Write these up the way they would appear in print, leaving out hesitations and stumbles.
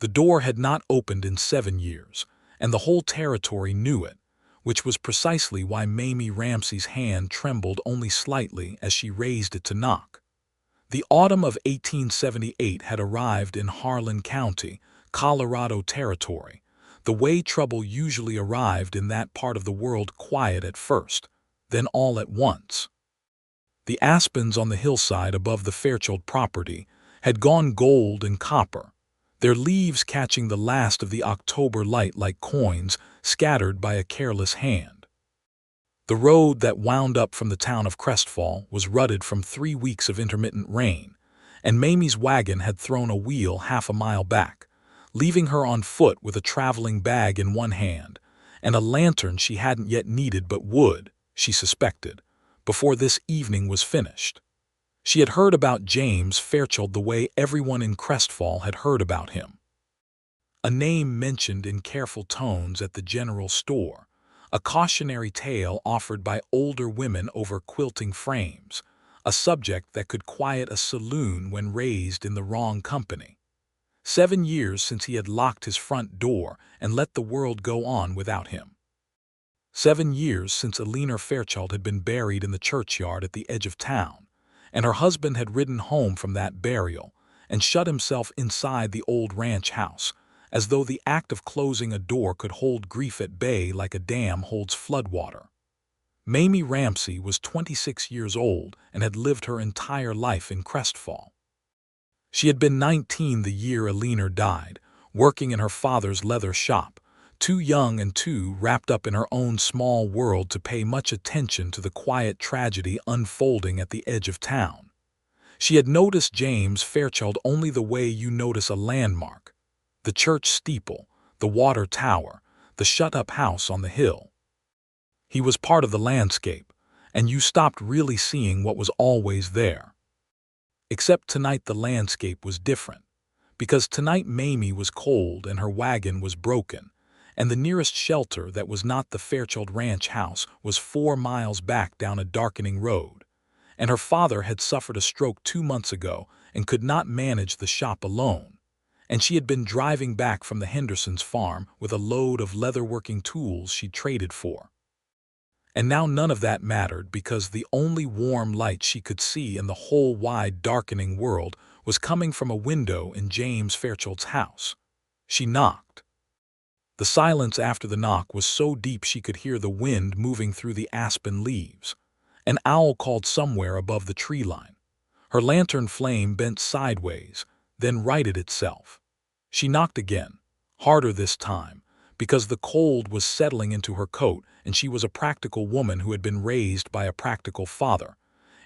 The door had not opened in 7 years, and the whole territory knew it, which was precisely why Mamie Ramsey's hand trembled only slightly as she raised it to knock. The autumn of 1878 had arrived in Harlan County, Colorado Territory, the way trouble usually arrived in that part of the world, quiet at first, then all at once. The aspens on the hillside above the Fairchild property had gone gold and copper, their leaves catching the last of the October light like coins scattered by a careless hand. The road that wound up from the town of Crestfall was rutted from 3 weeks of intermittent rain, and Mamie's wagon had thrown a wheel half a mile back, leaving her on foot with a traveling bag in one hand and a lantern she hadn't yet needed but would, she suspected, before this evening was finished. She had heard about James Fairchild the way everyone in Crestfall had heard about him. A name mentioned in careful tones at the general store, a cautionary tale offered by older women over quilting frames, a subject that could quiet a saloon when raised in the wrong company. 7 years since he had locked his front door and let the world go on without him. 7 years since Eleanor Fairchild had been buried in the churchyard at the edge of town, and her husband had ridden home from that burial and shut himself inside the old ranch house, as though the act of closing a door could hold grief at bay like a dam holds floodwater. Mamie Ramsey was 26 years old and had lived her entire life in Crestfall. She had been 19 the year Eleanor died, working in her father's leather shop, too young and too wrapped up in her own small world to pay much attention to the quiet tragedy unfolding at the edge of town. She had noticed James Fairchild only the way you notice a landmark: the church steeple, the water tower, the shut-up house on the hill. He was part of the landscape, and you stopped really seeing what was always there. Except tonight the landscape was different, because tonight Mamie was cold and her wagon was broken, and the nearest shelter that was not the Fairchild ranch house was 4 miles back down a darkening road, and her father had suffered a stroke 2 months ago and could not manage the shop alone, and she had been driving back from the Hendersons' farm with a load of leatherworking tools she'd traded for. And now none of that mattered, because the only warm light she could see in the whole wide darkening world was coming from a window in James Fairchild's house. She knocked. The silence after the knock was so deep she could hear the wind moving through the aspen leaves. An owl called somewhere above the tree line. Her lantern flame bent sideways, then righted itself. She knocked again, harder this time, because the cold was settling into her coat, and she was a practical woman who had been raised by a practical father,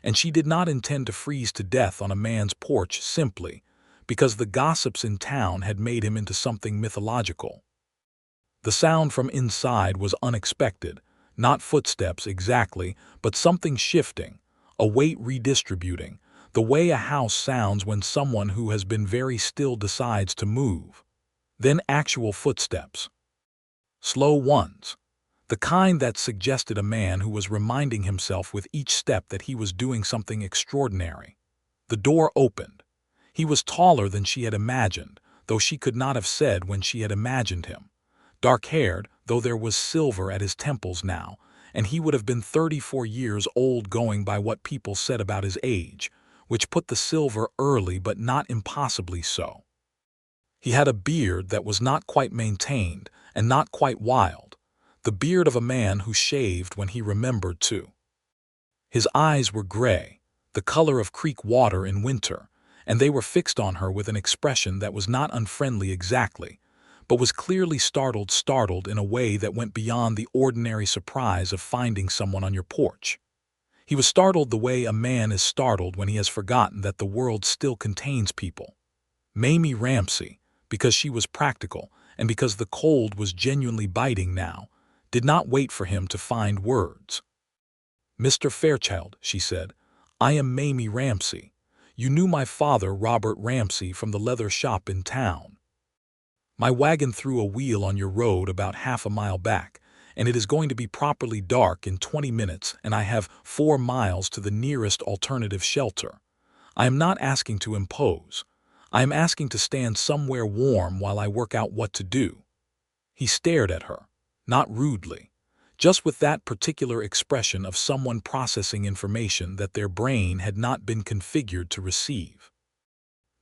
and she did not intend to freeze to death on a man's porch simply because the gossips in town had made him into something mythological. The sound from inside was unexpected, not footsteps exactly, but something shifting, a weight redistributing, the way a house sounds when someone who has been very still decides to move. Then actual footsteps. Slow ones. The kind that suggested a man who was reminding himself with each step that he was doing something extraordinary. The door opened. He was taller than she had imagined, though she could not have said when she had imagined him. Dark-haired, though there was silver at his temples now, and he would have been 34 years old going by what people said about his age, which put the silver early but not impossibly so. He had a beard that was not quite maintained and not quite wild, the beard of a man who shaved when he remembered to. His eyes were gray, the color of creek water in winter, and they were fixed on her with an expression that was not unfriendly exactly, but was clearly startled in a way that went beyond the ordinary surprise of finding someone on your porch. He was startled the way a man is startled when he has forgotten that the world still contains people. Mamie Ramsey, because she was practical and because the cold was genuinely biting now, did not wait for him to find words. "Mr. Fairchild," she said, "I am Mamie Ramsey. You knew my father, Robert Ramsey, from the leather shop in town. My wagon threw a wheel on your road about half a mile back, and it is going to be properly dark in 20 minutes, and I have 4 miles to the nearest alternative shelter. I am not asking to impose. I am asking to stand somewhere warm while I work out what to do." He stared at her, not rudely, just with that particular expression of someone processing information that their brain had not been configured to receive.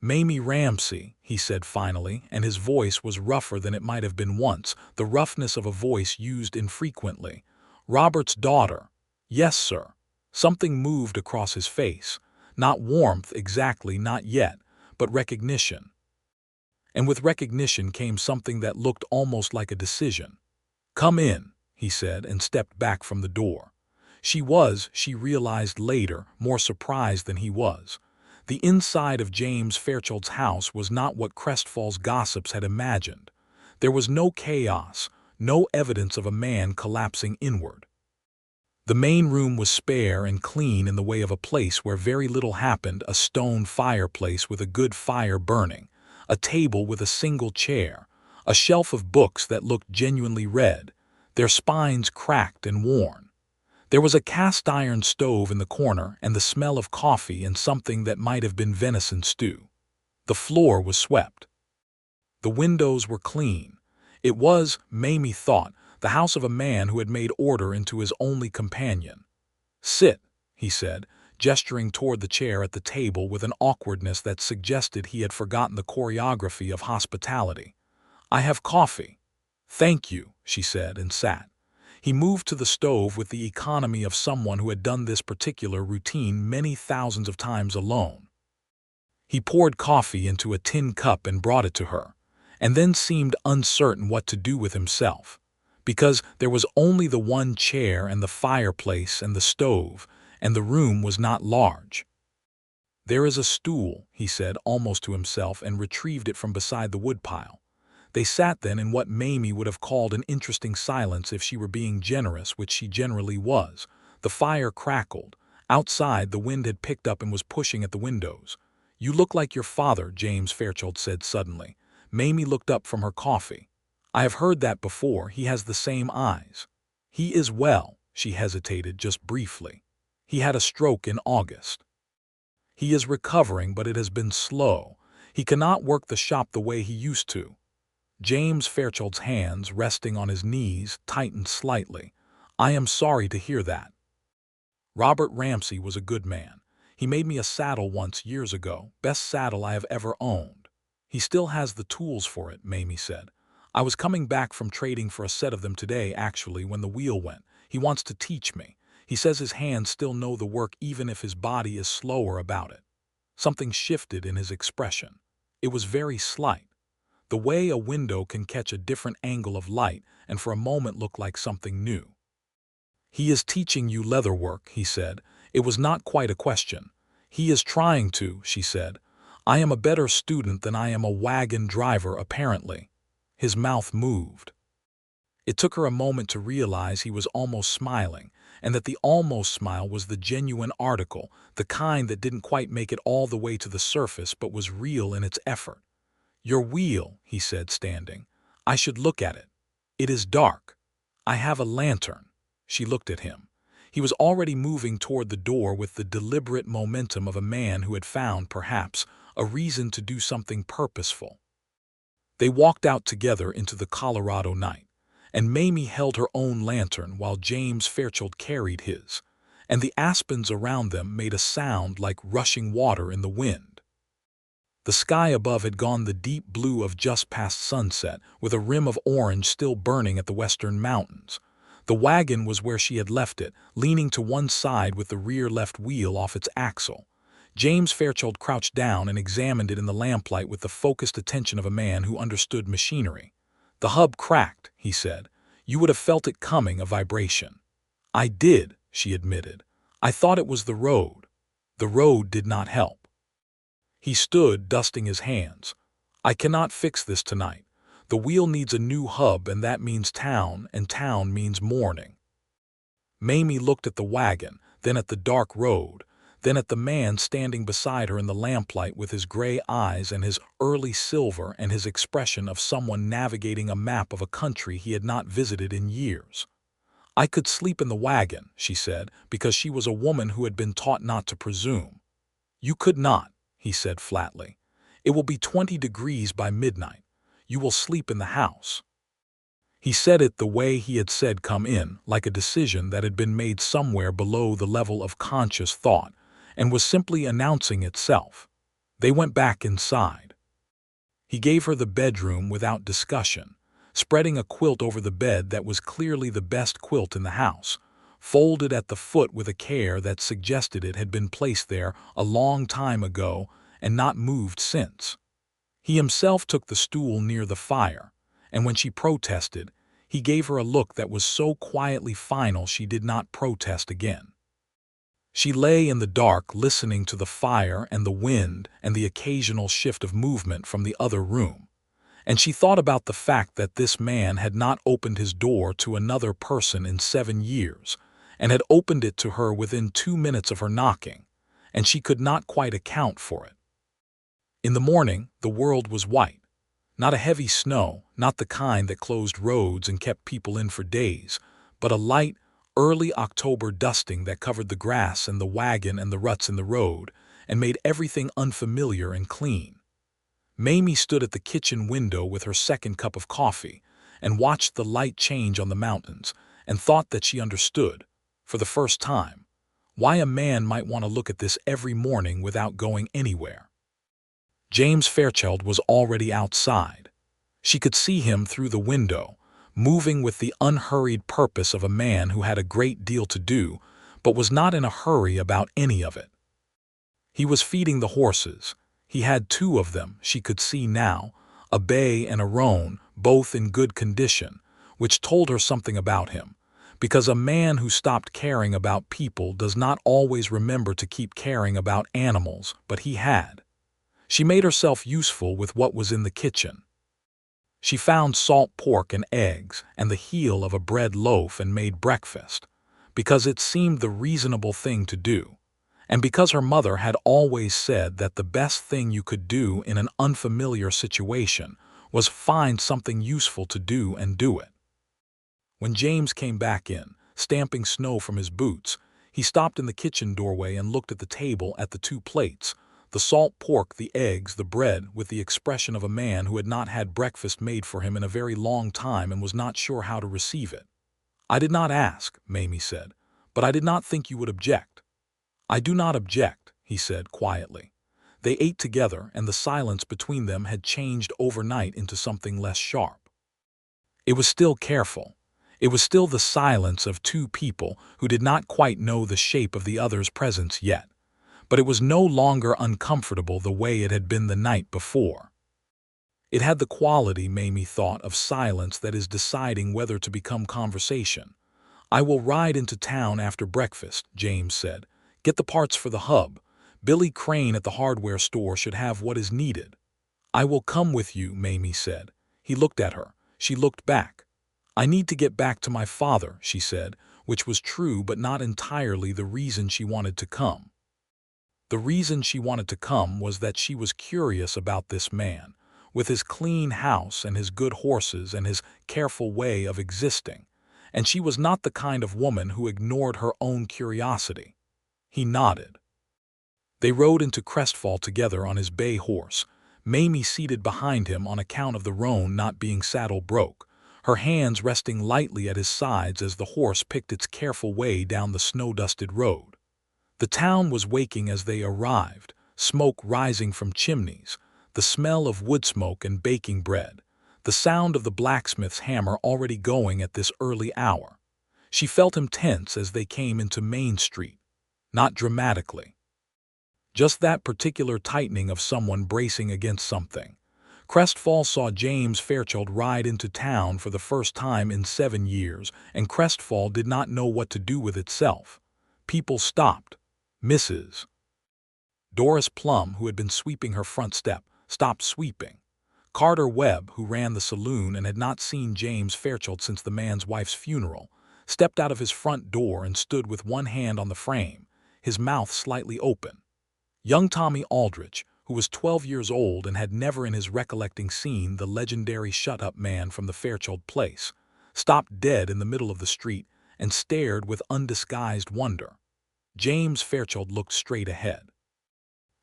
"Mamie Ramsey," he said finally, and his voice was rougher than it might have been once, the roughness of a voice used infrequently. "Robert's daughter." "Yes, sir." Something moved across his face. Not warmth exactly, not yet, but recognition. And with recognition came something that looked almost like a decision. "Come in," he said, and stepped back from the door. She realized later, more surprised than he was. The inside of James Fairchild's house was not what Crestfall's gossips had imagined. There was no chaos, no evidence of a man collapsing inward. The main room was spare and clean in the way of a place where very little happened, a stone fireplace with a good fire burning, a table with a single chair, a shelf of books that looked genuinely read, their spines cracked and worn. There was a cast-iron stove in the corner and the smell of coffee and something that might have been venison stew. The floor was swept. The windows were clean. It was, Mamie thought, the house of a man who had made order into his only companion. "Sit," he said, gesturing toward the chair at the table with an awkwardness that suggested he had forgotten the choreography of hospitality. "I have coffee." "Thank you," she said, and sat. He moved to the stove with the economy of someone who had done this particular routine many thousands of times alone. He poured coffee into a tin cup and brought it to her, and then seemed uncertain what to do with himself, because there was only the one chair and the fireplace and the stove, and the room was not large. "There is a stool," he said almost to himself, and retrieved it from beside the woodpile. They sat then in what Mamie would have called an interesting silence if she were being generous, which she generally was. The fire crackled. Outside, the wind had picked up and was pushing at the windows. "You look like your father," James Fairchild said suddenly. Mamie looked up from her coffee. "I have heard that before. He has the same eyes." "He is well." She hesitated just briefly. "He had a stroke in August. He is recovering, but it has been slow. He cannot work the shop the way he used to." James Fairchild's hands, resting on his knees, tightened slightly. "I am sorry to hear that. Robert Ramsey was a good man. He made me a saddle once years ago, best saddle I have ever owned. He still has the tools for it," Mamie said. "I was coming back from trading for a set of them today, actually, when the wheel went. He wants to teach me. He says his hands still know the work even if his body is slower about it." Something shifted in his expression. It was very slight. The way a window can catch a different angle of light and for a moment look like something new. "He is teaching you leather work," he said. It was not quite a question. "He is trying to," she said. "I am a better student than I am a wagon driver, apparently." His mouth moved. It took her a moment to realize he was almost smiling, and that the almost smile was the genuine article, the kind that didn't quite make it all the way to the surface but was real in its effort. "Your wheel," he said, standing. "I should look at it. It is dark. I have a lantern." She looked at him. He was already moving toward the door with the deliberate momentum of a man who had found, perhaps, a reason to do something purposeful. They walked out together into the Colorado night, and Mamie held her own lantern while James Fairchild carried his, and the aspens around them made a sound like rushing water in the wind. The sky above had gone the deep blue of just past sunset, with a rim of orange still burning at the western mountains. The wagon was where she had left it, leaning to one side with the rear left wheel off its axle. James Fairchild crouched down and examined it in the lamplight with the focused attention of a man who understood machinery. "The hub cracked," he said. "You would have felt it coming, a vibration." "I did," she admitted. "I thought it was the road." The road did not help. He stood, dusting his hands. "I cannot fix this tonight. The wheel needs a new hub, and that means town, and town means morning." Mamie looked at the wagon, then at the dark road, then at the man standing beside her in the lamplight with his gray eyes and his early silver and his expression of someone navigating a map of a country he had not visited in years. "I could sleep in the wagon," she said, because she was a woman who had been taught not to presume. "You could not," he said flatly. It will be 20 degrees by midnight. You will sleep in the house." He said it the way he had said come in, like a decision that had been made somewhere below the level of conscious thought, and was simply announcing itself. They went back inside. He gave her the bedroom without discussion, spreading a quilt over the bed that was clearly the best quilt in the house, folded at the foot with a care that suggested it had been placed there a long time ago and not moved since. He himself took the stool near the fire, and when she protested, he gave her a look that was so quietly final she did not protest again. She lay in the dark listening to the fire and the wind and the occasional shift of movement from the other room, and she thought about the fact that this man had not opened his door to another person in 7 years, and had opened it to her within 2 minutes of her knocking, and she could not quite account for it. In the morning, the world was white. Not a heavy snow, not the kind that closed roads and kept people in for days, but a light, early October dusting that covered the grass and the wagon and the ruts in the road and made everything unfamiliar and clean. Mamie stood at the kitchen window with her second cup of coffee and watched the light change on the mountains and thought that she understood, for the first time, why a man might want to look at this every morning without going anywhere. James Fairchild was already outside. She could see him through the window, moving with the unhurried purpose of a man who had a great deal to do, but was not in a hurry about any of it. He was feeding the horses. He had 2 of them, she could see now, a bay and a roan, both in good condition, which told her something about him, because a man who stopped caring about people does not always remember to keep caring about animals, but he had. She made herself useful with what was in the kitchen. She found salt pork and eggs and the heel of a bread loaf and made breakfast, because it seemed the reasonable thing to do, and because her mother had always said that the best thing you could do in an unfamiliar situation was find something useful to do and do it. When James came back in, stamping snow from his boots, he stopped in the kitchen doorway and looked at the table at the 2 plates, the salt pork, the eggs, the bread, with the expression of a man who had not had breakfast made for him in a very long time and was not sure how to receive it. "I did not ask," Mamie said, "but I did not think you would object." "I do not object," he said quietly. They ate together, and the silence between them had changed overnight into something less sharp. It was still careful. It was still the silence of 2 people who did not quite know the shape of the other's presence yet. But it was no longer uncomfortable the way it had been the night before. It had the quality, Mamie thought, of silence that is deciding whether to become conversation. "I will ride into town after breakfast," James said. "Get the parts for the hub. Billy Crane at the hardware store should have what is needed." "I will come with you," Mamie said. He looked at her. She looked back. "I need to get back to my father," she said, which was true but not entirely the reason she wanted to come. The reason she wanted to come was that she was curious about this man, with his clean house and his good horses and his careful way of existing, and she was not the kind of woman who ignored her own curiosity. He nodded. They rode into Crestfall together on his bay horse, Mamie seated behind him on account of the roan not being saddle broke, her hands resting lightly at his sides as the horse picked its careful way down the snow-dusted road. The town was waking as they arrived, smoke rising from chimneys, the smell of wood smoke and baking bread, the sound of the blacksmith's hammer already going at this early hour. She felt him tense as they came into Main Street, not dramatically. Just that particular tightening of someone bracing against something. Crestfall saw James Fairchild ride into town for the first time in 7 years, and Crestfall did not know what to do with itself. People stopped. Mrs. Doris Plum, who had been sweeping her front step, stopped sweeping. Carter Webb, who ran the saloon and had not seen James Fairchild since the man's wife's funeral, stepped out of his front door and stood with one hand on the frame, his mouth slightly open. Young Tommy Aldrich, who was 12 years old and had never in his recollecting seen the legendary shut-up man from the Fairchild place, stopped dead in the middle of the street and stared with undisguised wonder. James Fairchild looked straight ahead.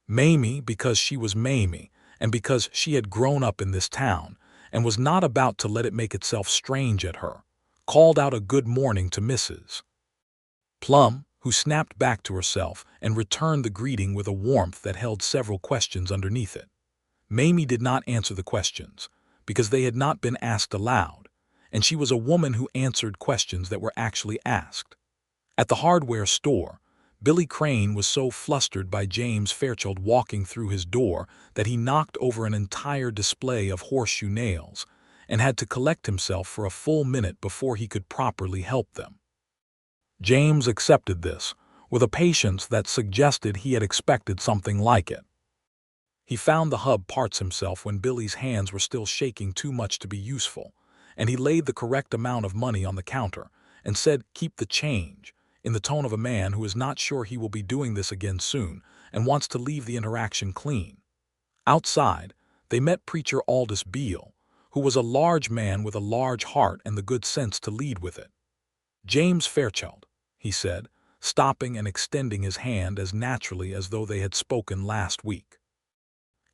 Mamie, because she was Mamie, and because she had grown up in this town and was not about to let it make itself strange at her, called out a good morning to Mrs. Plum, who snapped back to herself and returned the greeting with a warmth that held several questions underneath it. Mamie did not answer the questions, because they had not been asked aloud, and she was a woman who answered questions that were actually asked. At the hardware store, Billy Crane was so flustered by James Fairchild walking through his door that he knocked over an entire display of horseshoe nails and had to collect himself for a full minute before he could properly help them. James accepted this, with a patience that suggested he had expected something like it. He found the hub parts himself when Billy's hands were still shaking too much to be useful, and he laid the correct amount of money on the counter and said, "Keep the change," in the tone of a man who is not sure he will be doing this again soon and wants to leave the interaction clean. Outside, they met Preacher Aldous Beale, who was a large man with a large heart and the good sense to lead with it. "James Fairchild," he said, stopping and extending his hand as naturally as though they had spoken last week.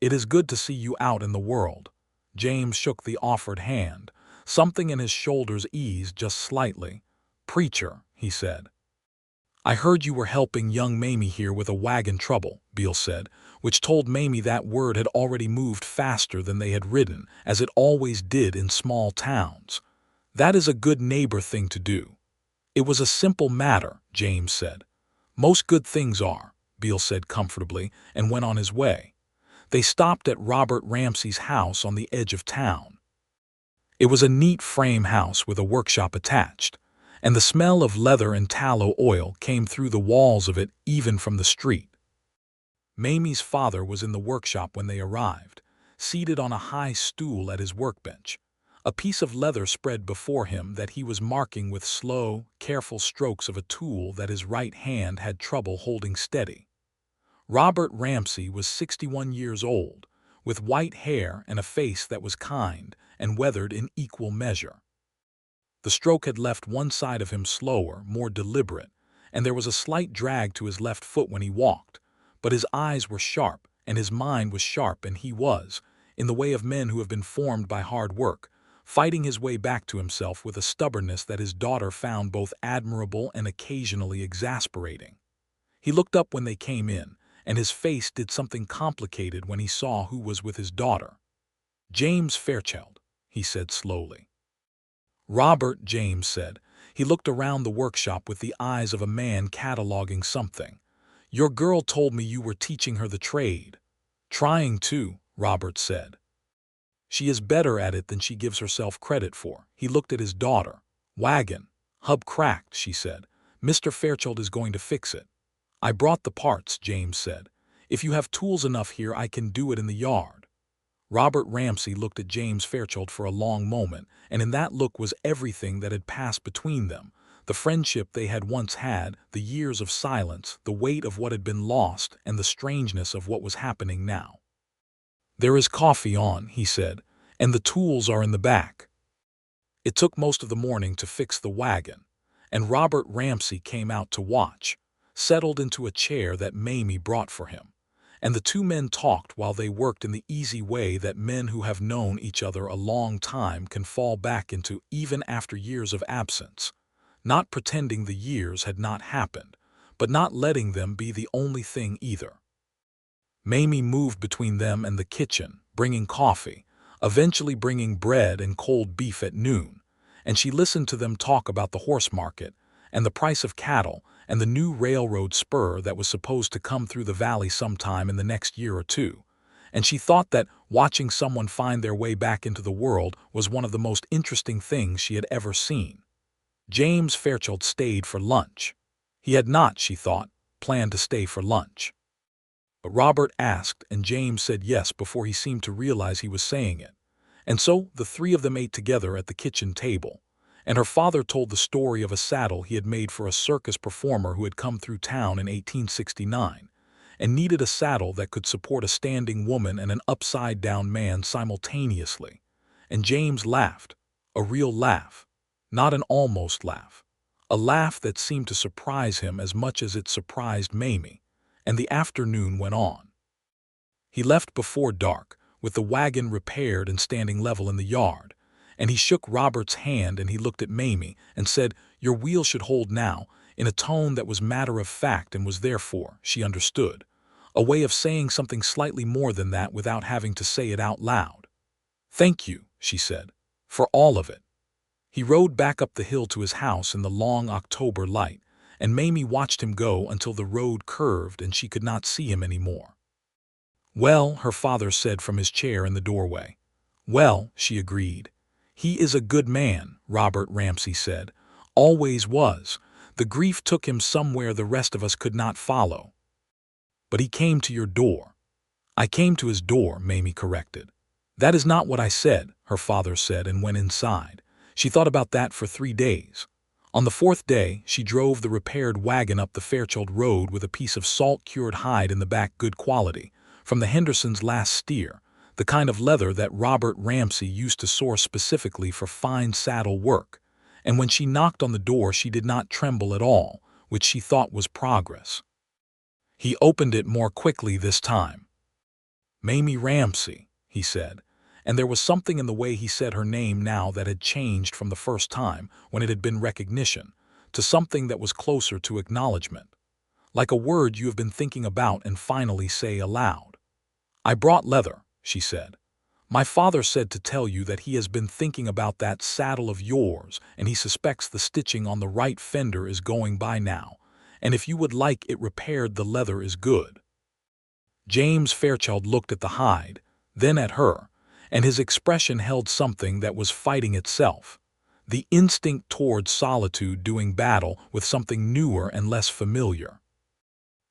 "It is good to see you out in the world." James shook the offered hand. Something in his shoulders eased just slightly. "Preacher," he said. "I heard you were helping young Mamie here with a wagon trouble," Beale said, which told Mamie that word had already moved faster than they had ridden, as it always did in small towns. "That is a good neighbor thing to do." "It was a simple matter," James said. "Most good things are," Beale said comfortably, and went on his way. They stopped at Robert Ramsey's house on the edge of town. It was a neat frame house with a workshop attached, and the smell of leather and tallow oil came through the walls of it even from the street. Mamie's father was in the workshop when they arrived, seated on a high stool at his workbench, a piece of leather spread before him that he was marking with slow, careful strokes of a tool that his right hand had trouble holding steady. Robert Ramsey was 61 years old, with white hair and a face that was kind and weathered in equal measure. The stroke had left one side of him slower, more deliberate, and there was a slight drag to his left foot when he walked, but his eyes were sharp and his mind was sharp, and he was, in the way of men who have been formed by hard work, fighting his way back to himself with a stubbornness that his daughter found both admirable and occasionally exasperating. He looked up when they came in, and his face did something complicated when he saw who was with his daughter. "James Fairchild," he said slowly. "Robert," James said. He looked around the workshop with the eyes of a man cataloging something. "Your girl told me you were teaching her the trade." "Trying to," Robert said. "She is better at it than she gives herself credit for." He looked at his daughter. "Wagon. Hub cracked," she said. "Mr. Fairchild is going to fix it." "I brought the parts," James said. "If you have tools enough here, I can do it in the yard." Robert Ramsey looked at James Fairchild for a long moment, and in that look was everything that had passed between them, the friendship they had once had, the years of silence, the weight of what had been lost, and the strangeness of what was happening now. "There is coffee on," he said, "and the tools are in the back." It took most of the morning to fix the wagon, and Robert Ramsey came out to watch, settled into a chair that Mamie brought for him, and the two men talked while they worked in the easy way that men who have known each other a long time can fall back into even after years of absence, not pretending the years had not happened, but not letting them be the only thing either. Mamie moved between them and the kitchen, bringing coffee, eventually bringing bread and cold beef at noon, and she listened to them talk about the horse market and the price of cattle and the new railroad spur that was supposed to come through the valley sometime in the next year or two, and she thought that watching someone find their way back into the world was one of the most interesting things she had ever seen. James Fairchild stayed for lunch. He had not, she thought, planned to stay for lunch. But Robert asked, and James said yes before he seemed to realize he was saying it. And so the three of them ate together at the kitchen table, and her father told the story of a saddle he had made for a circus performer who had come through town in 1869 and needed a saddle that could support a standing woman and an upside-down man simultaneously. And James laughed, a real laugh, not an almost laugh, a laugh that seemed to surprise him as much as it surprised Mamie, and the afternoon went on. He left before dark, with the wagon repaired and standing level in the yard. And he shook Robert's hand and he looked at Mamie and said, "Your wheel should hold now," in a tone that was matter of fact and was therefore, she understood, a way of saying something slightly more than that without having to say it out loud. "Thank you," she said, "for all of it." He rode back up the hill to his house in the long October light, and Mamie watched him go until the road curved and she could not see him anymore. "Well," her father said from his chair in the doorway. "Well," she agreed. "He is a good man," Robert Ramsey said. "Always was. The grief took him somewhere the rest of us could not follow." "But he came to your door." "I came to his door," Mamie corrected. "That is not what I said," her father said and went inside. She thought about that for 3 days. On the 4th day, she drove the repaired wagon up the Fairchild Road with a piece of salt-cured hide in the back, good quality, from the Hendersons' last steer, the kind of leather that Robert Ramsey used to source specifically for fine saddle work. And when she knocked on the door she did not tremble at all, which she thought was progress. He opened it more quickly this time. "Mamie Ramsey," he said, and there was something in the way he said her name now that had changed from the first time, when it had been recognition, to something that was closer to acknowledgement. Like a word you have been thinking about and finally say aloud. "I brought leather," she said. "My father said to tell you that he has been thinking about that saddle of yours and he suspects the stitching on the right fender is going by now, and if you would like it repaired the leather is good." James Fairchild looked at the hide, then at her, and his expression held something that was fighting itself, the instinct toward solitude doing battle with something newer and less familiar.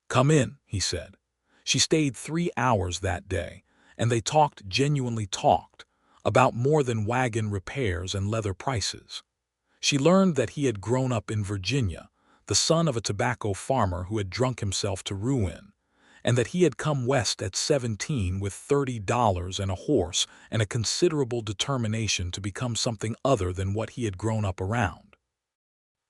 "Come in," he said. She stayed 3 hours that day, and they genuinely talked, about more than wagon repairs and leather prices. She learned that he had grown up in Virginia, the son of a tobacco farmer who had drunk himself to ruin, and that he had come west at 17 with $30 and a horse and a considerable determination to become something other than what he had grown up around.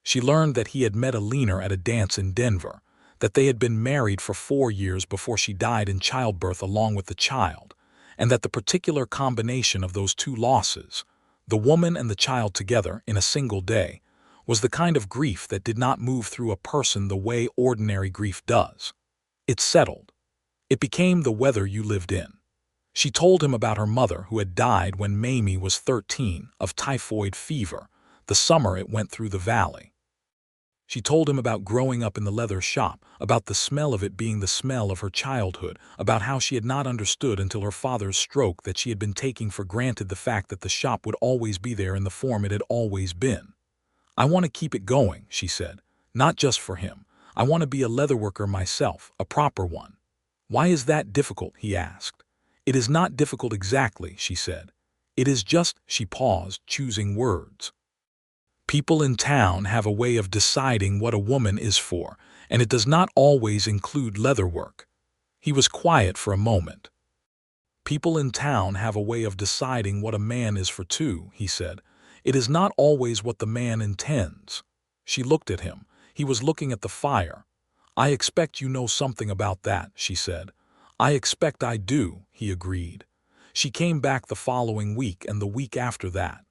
She learned that he had met a leaner at a dance in Denver, that they had been married for 4 years before she died in childbirth along with the child, and that the particular combination of those 2 losses, the woman and the child together in a single day, was the kind of grief that did not move through a person the way ordinary grief does. It settled. It became the weather you lived in. She told him about her mother who had died when Mamie was 13 of typhoid fever, the summer it went through the valley. She told him about growing up in the leather shop, about the smell of it being the smell of her childhood, about how she had not understood until her father's stroke that she had been taking for granted the fact that the shop would always be there in the form it had always been. "I want to keep it going," she said, "not just for him. I want to be a leatherworker myself, a proper one." "Why is that difficult?" he asked. "It is not difficult exactly," she said. "It is just," she paused, choosing words. "People in town have a way of deciding what a woman is for, and it does not always include leatherwork." He was quiet for a moment. "People in town have a way of deciding what a man is for too," he said. "It is not always what the man intends." She looked at him. He was looking at the fire. "I expect you know something about that," she said. "I expect I do," he agreed. She came back the following week and the week after that.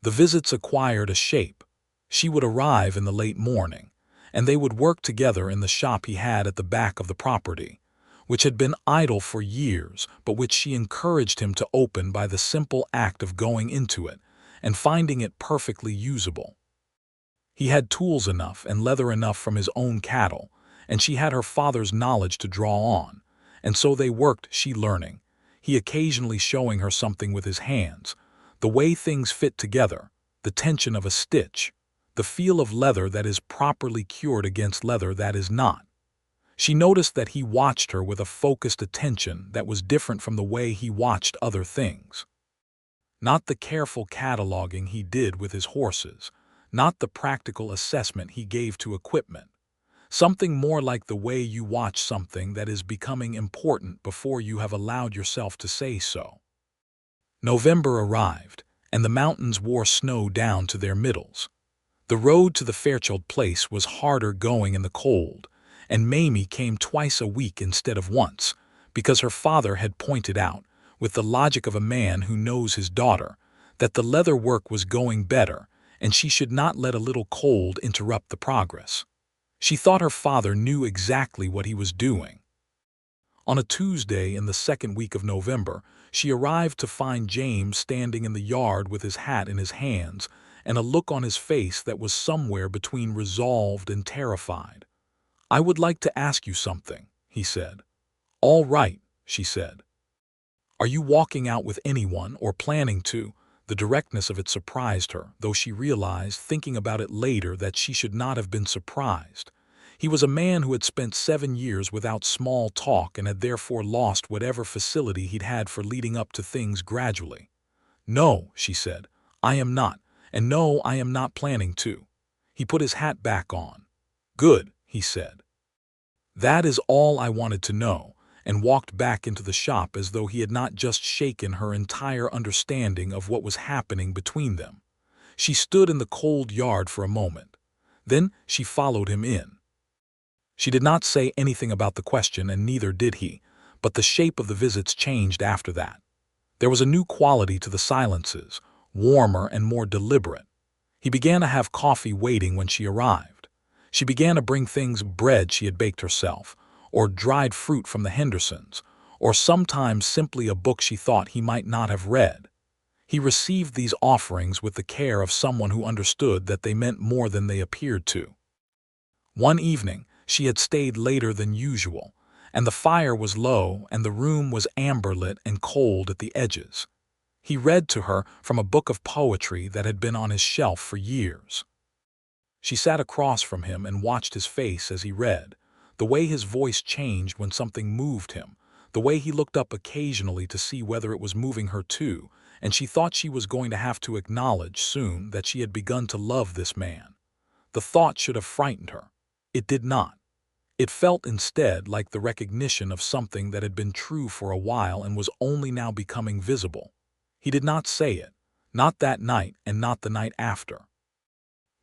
The visits acquired a shape. She would arrive in the late morning, and they would work together in the shop he had at the back of the property, which had been idle for years, but which she encouraged him to open by the simple act of going into it and finding it perfectly usable. He had tools enough and leather enough from his own cattle, and she had her father's knowledge to draw on, and so they worked, she learning, he occasionally showing her something with his hands, the way things fit together, the tension of a stitch, the feel of leather that is properly cured against leather that is not. She noticed that he watched her with a focused attention that was different from the way he watched other things. Not the careful cataloging he did with his horses, not the practical assessment he gave to equipment. Something more like the way you watch something that is becoming important before you have allowed yourself to say so. November arrived, and the mountains wore snow down to their middles. The road to the Fairchild place was harder going in the cold, and Mamie came twice a week instead of once, because her father had pointed out, with the logic of a man who knows his daughter, that the leather work was going better, and she should not let a little cold interrupt the progress. She thought her father knew exactly what he was doing. On a Tuesday in the second week of November, she arrived to find James standing in the yard with his hat in his hands and a look on his face that was somewhere between resolved and terrified. "I would like to ask you something," he said. "All right," she said. "Are you walking out with anyone or planning to?" The directness of it surprised her, though she realized, thinking about it later, that she should not have been surprised. He was a man who had spent 7 years without small talk and had therefore lost whatever facility he'd had for leading up to things gradually. "No," she said, "I am not, and no, I am not planning to." He put his hat back on. "Good," he said. "That is all I wanted to know," and walked back into the shop as though he had not just shaken her entire understanding of what was happening between them. She stood in the cold yard for a moment. Then she followed him in. She did not say anything about the question, and neither did he, but the shape of the visits changed after that. There was a new quality to the silences, warmer and more deliberate. He began to have coffee waiting when she arrived. She began to bring things, bread she had baked herself, or dried fruit from the Hendersons, or sometimes simply a book she thought he might not have read. He received these offerings with the care of someone who understood that they meant more than they appeared to. One evening, she had stayed later than usual, and the fire was low and the room was amber-lit and cold at the edges. He read to her from a book of poetry that had been on his shelf for years. She sat across from him and watched his face as he read, the way his voice changed when something moved him, the way he looked up occasionally to see whether it was moving her too, and she thought she was going to have to acknowledge soon that she had begun to love this man. The thought should have frightened her. It did not. It felt instead like the recognition of something that had been true for a while and was only now becoming visible. He did not say it, not that night and not the night after.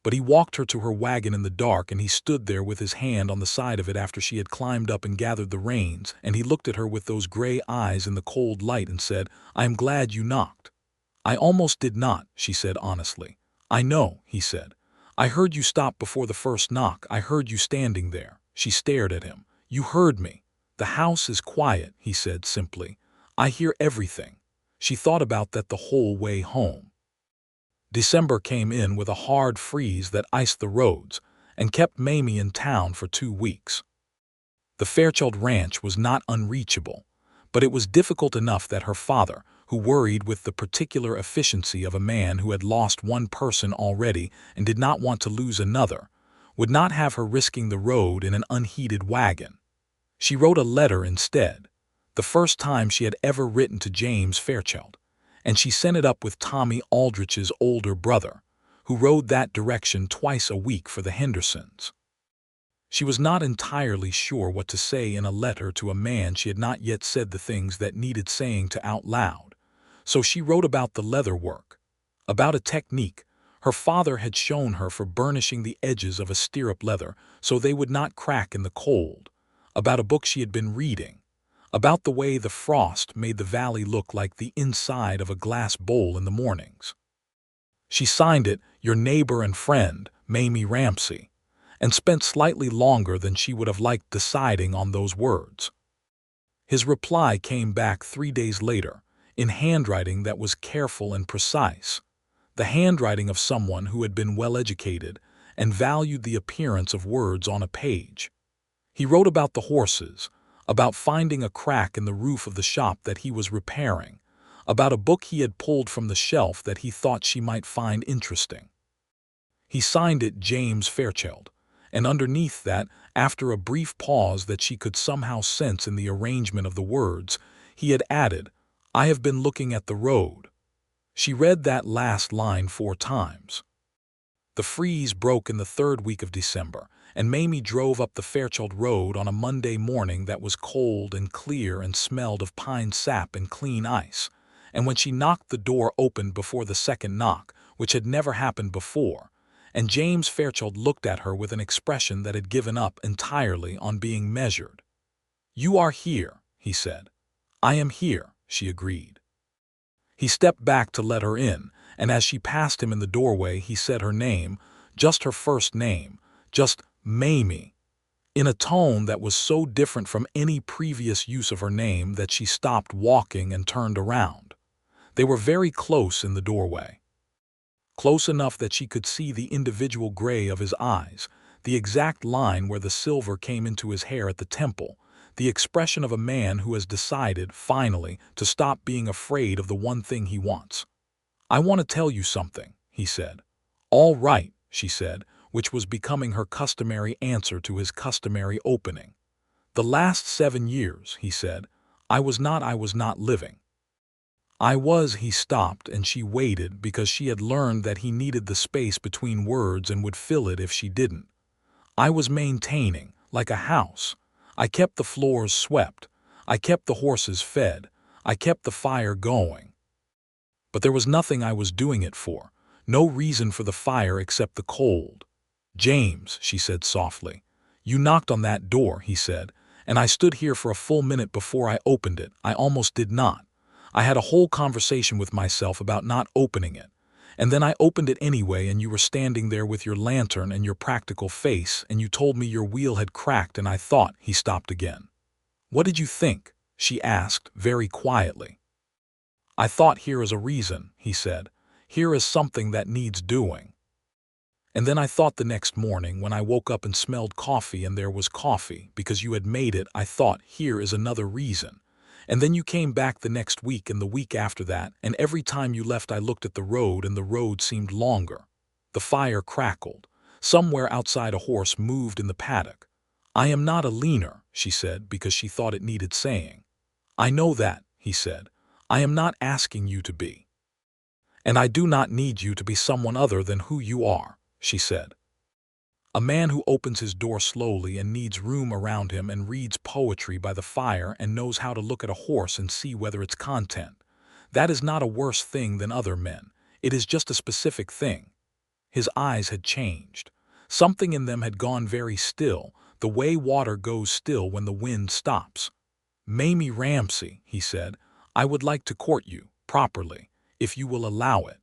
But he walked her to her wagon in the dark, and he stood there with his hand on the side of it after she had climbed up and gathered the reins, and he looked at her with those gray eyes in the cold light and said, "I am glad you knocked." "I almost did not," she said honestly. "I know," he said. "I heard you stop before the first knock. I heard you standing there." She stared at him. "You heard me." "The house is quiet," he said simply. "I hear everything." She thought about that the whole way home. December came in with a hard freeze that iced the roads and kept Mamie in town for 2 weeks. The Fairchild ranch was not unreachable, but it was difficult enough that her father, who worried with the particular efficiency of a man who had lost one person already and did not want to lose another, would not have her risking the road in an unheated wagon. She wrote a letter instead, the first time she had ever written to James Fairchild, and she sent it up with Tommy Aldrich's older brother, who rode that direction twice a week for the Hendersons. She was not entirely sure what to say in a letter to a man she had not yet said the things that needed saying to out loud, so she wrote about the leather work, about a technique her father had shown her for burnishing the edges of a stirrup leather so they would not crack in the cold, about a book she had been reading, about the way the frost made the valley look like the inside of a glass bowl in the mornings. She signed it, "Your neighbor and friend, Mamie Ramsey," and spent slightly longer than she would have liked deciding on those words. His reply came back 3 days later, in handwriting that was careful and precise, the handwriting of someone who had been well-educated and valued the appearance of words on a page. He wrote about the horses, about finding a crack in the roof of the shop that he was repairing, about a book he had pulled from the shelf that he thought she might find interesting. He signed it James Fairchild, and underneath that, after a brief pause that she could somehow sense in the arrangement of the words, he had added, "I have been looking at the road." She read that last line 4 times. The freeze broke in the 3rd week of December, and Mamie drove up the Fairchild Road on a Monday morning that was cold and clear and smelled of pine sap and clean ice, and when she knocked the door opened before the second knock, which had never happened before, and James Fairchild looked at her with an expression that had given up entirely on being measured. "You are here," he said. "I am here," she agreed. He stepped back to let her in, and as she passed him in the doorway, he said her name, just her first name, just Mamie, in a tone that was so different from any previous use of her name that she stopped walking and turned around. They were very close in the doorway. Close enough that she could see the individual gray of his eyes, the exact line where the silver came into his hair at the temple, the expression of a man who has decided, finally, to stop being afraid of the one thing he wants. "I want to tell you something," he said. "All right," she said, which was becoming her customary answer to his customary opening. "The last 7 years," he said, I was not living. He stopped, and she waited because she had learned that he needed the space between words and would fill it if she didn't. "I was maintaining, like a house. I kept the floors swept. I kept the horses fed. I kept the fire going. But there was nothing I was doing it for, no reason for the fire except the cold." "James," she said softly. "You knocked on that door," he said, "and I stood here for a full minute before I opened it. I almost did not. I had a whole conversation with myself about not opening it. And then I opened it anyway, and you were standing there with your lantern and your practical face, and you told me your wheel had cracked, and I thought—" He stopped again. "What did you think?" she asked, very quietly. "I thought, here is a reason," he said. "Here is something that needs doing. And then I thought the next morning, when I woke up and smelled coffee and there was coffee, because you had made it, I thought, here is another reason. And then you came back the next week and the week after that, and every time you left I looked at the road and the road seemed longer. The fire crackled. Somewhere outside a horse moved in the paddock. I am not a leaner," she said, because she thought it needed saying. "I know that," he said. "I am not asking you to be. And I do not need you to be someone other than who you are," she said. "A man who opens his door slowly and needs room around him and reads poetry by the fire and knows how to look at a horse and see whether its content. That is not a worse thing than other men. It is just a specific thing." His eyes had changed. Something in them had gone very still, the way water goes still when the wind stops. "Mamie Ramsey," he said, "I would like to court you, properly, if you will allow it."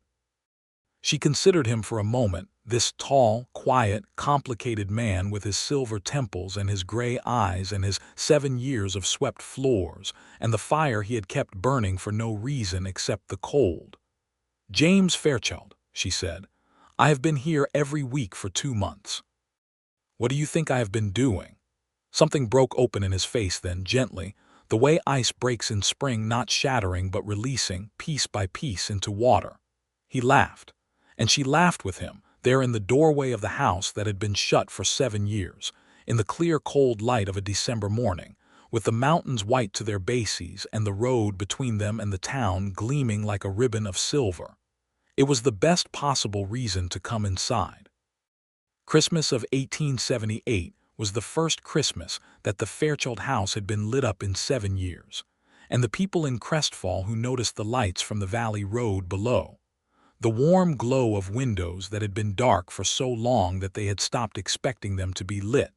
She considered him for a moment, this tall, quiet, complicated man with his silver temples and his gray eyes and his 7 years of swept floors and the fire he had kept burning for no reason except the cold. "James Fairchild," she said, "I have been here every week for 2 months. What do you think I have been doing?" Something broke open in his face then, gently, the way ice breaks in spring, not shattering but releasing, piece by piece, into water. He laughed, and she laughed with him, there in the doorway of the house that had been shut for 7 years, in the clear cold light of a December morning, with the mountains white to their bases and the road between them and the town gleaming like a ribbon of silver. It was the best possible reason to come inside. Christmas of 1878 was the first Christmas that the Fairchild house had been lit up in 7 years, and the people in Crestfall who noticed the lights from the valley road below, the warm glow of windows that had been dark for so long that they had stopped expecting them to be lit,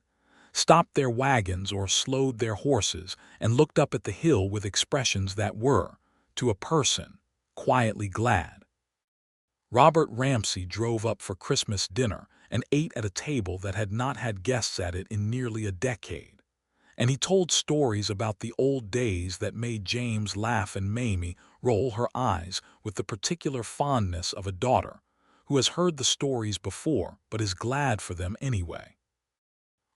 stopped their wagons or slowed their horses and looked up at the hill with expressions that were, to a person, quietly glad. Robert Ramsey drove up for Christmas dinner and ate at a table that had not had guests at it in nearly a decade. And he told stories about the old days that made James laugh and Mamie roll her eyes with the particular fondness of a daughter who has heard the stories before but is glad for them anyway.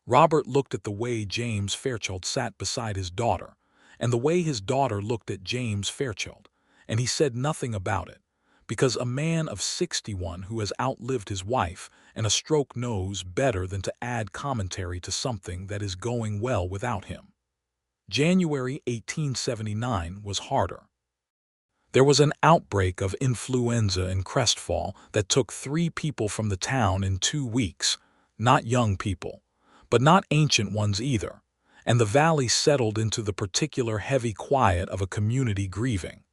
Robert looked at the way James Fairchild sat beside his daughter and the way his daughter looked at James Fairchild, and he said nothing about it, because a man of 61 who has outlived his wife and a stroke knows better than to add commentary to something that is going well without him. January 1879 was harder. There was an outbreak of influenza in Crestfall that took 3 people from the town in 2 weeks, not young people, but not ancient ones either, and the valley settled into the particular heavy quiet of a community grieving.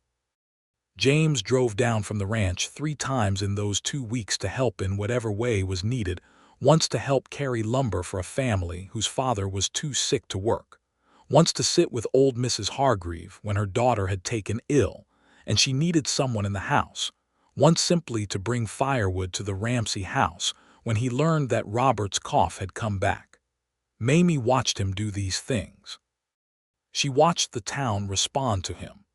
James drove down from the ranch 3 times in those 2 weeks to help in whatever way was needed, once to help carry lumber for a family whose father was too sick to work, once to sit with old Mrs. Hargreave when her daughter had taken ill, and she needed someone in the house, once simply to bring firewood to the Ramsey house when he learned that Robert's cough had come back. Mamie watched him do these things. She watched the town respond to him,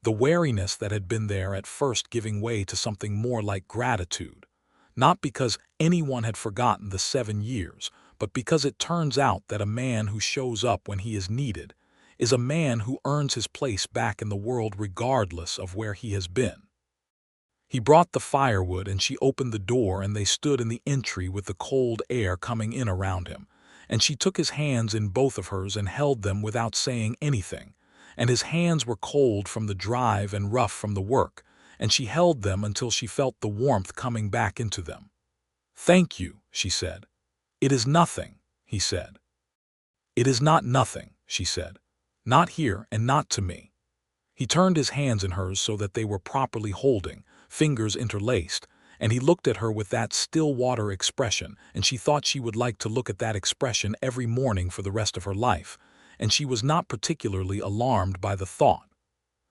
the wariness that had been there at first giving way to something more like gratitude, not because anyone had forgotten the 7 years, but because it turns out that a man who shows up when he is needed is a man who earns his place back in the world regardless of where he has been. He brought the firewood and she opened the door and they stood in the entry with the cold air coming in around him, and she took his hands in both of hers and held them without saying anything, and his hands were cold from the drive and rough from the work, and she held them until she felt the warmth coming back into them. "Thank you," she said. "It is nothing," he said. "It is not nothing," she said. "Not here and not to me." He turned his hands in hers so that they were properly holding, fingers interlaced, and he looked at her with that still water expression, and she thought she would like to look at that expression every morning for the rest of her life, and she was not particularly alarmed by the thought.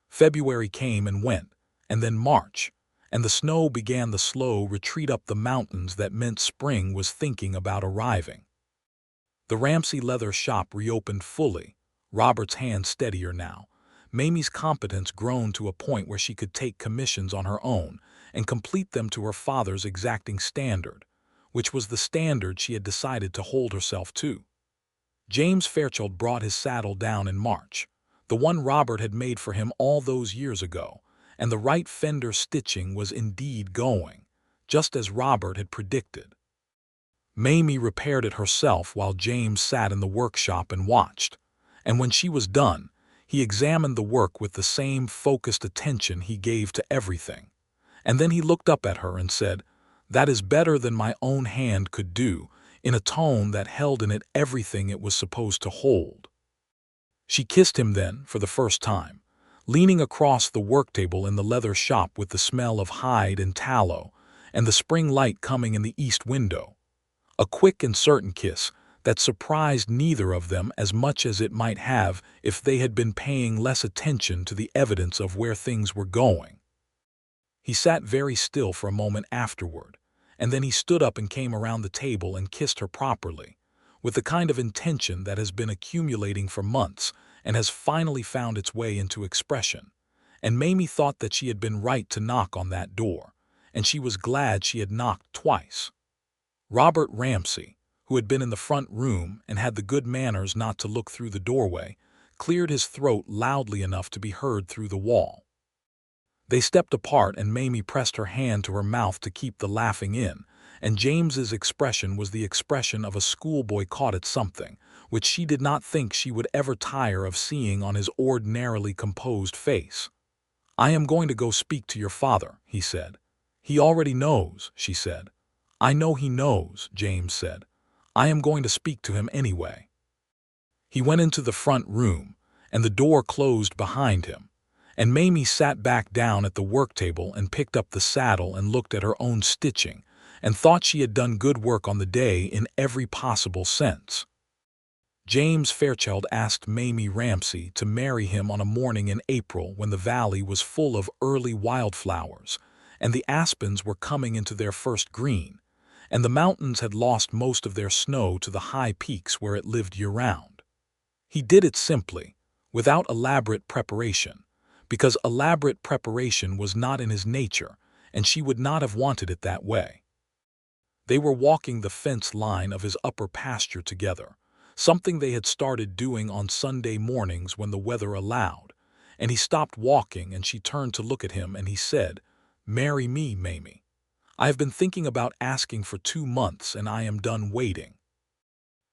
February came and went, and then March, and the snow began the slow retreat up the mountains that meant spring was thinking about arriving. The Ramsey leather shop reopened fully, Robert's hand steadier now. Mamie's competence grown to a point where she could take commissions on her own and complete them to her father's exacting standard, which was the standard she had decided to hold herself to. James Fairchild brought his saddle down in March, the one Robert had made for him all those years ago, and the right fender stitching was indeed going, just as Robert had predicted. Mamie repaired it herself while James sat in the workshop and watched, and when she was done, he examined the work with the same focused attention he gave to everything, and then he looked up at her and said, "That is better than my own hand could do," in a tone that held in it everything it was supposed to hold. She kissed him then, for the first time, leaning across the work table in the leather shop with the smell of hide and tallow, and the spring light coming in the east window. A quick and certain kiss that surprised neither of them as much as it might have if they had been paying less attention to the evidence of where things were going. He sat very still for a moment afterward, and then he stood up and came around the table and kissed her properly, with the kind of intention that has been accumulating for months and has finally found its way into expression. And Mamie thought that she had been right to knock on that door, and she was glad she had knocked twice. Robert Ramsey, who had been in the front room and had the good manners not to look through the doorway, cleared his throat loudly enough to be heard through the wall. They stepped apart and Mamie pressed her hand to her mouth to keep the laughing in, and James's expression was the expression of a schoolboy caught at something, which she did not think she would ever tire of seeing on his ordinarily composed face. "I am going to go speak to your father," he said. "He already knows," she said. "I know he knows," James said. "I am going to speak to him anyway." He went into the front room, and the door closed behind him, and Mamie sat back down at the work table and picked up the saddle and looked at her own stitching, and thought she had done good work on the day in every possible sense. James Fairchild asked Mamie Ramsey to marry him on a morning in April when the valley was full of early wildflowers, and the aspens were coming into their first green, and the mountains had lost most of their snow to the high peaks where it lived year-round. He did it simply, without elaborate preparation, because elaborate preparation was not in his nature, and she would not have wanted it that way. They were walking the fence line of his upper pasture together, something they had started doing on Sunday mornings when the weather allowed, and he stopped walking and she turned to look at him and he said, "Marry me, Mamie. I have been thinking about asking for 2 months and I am done waiting."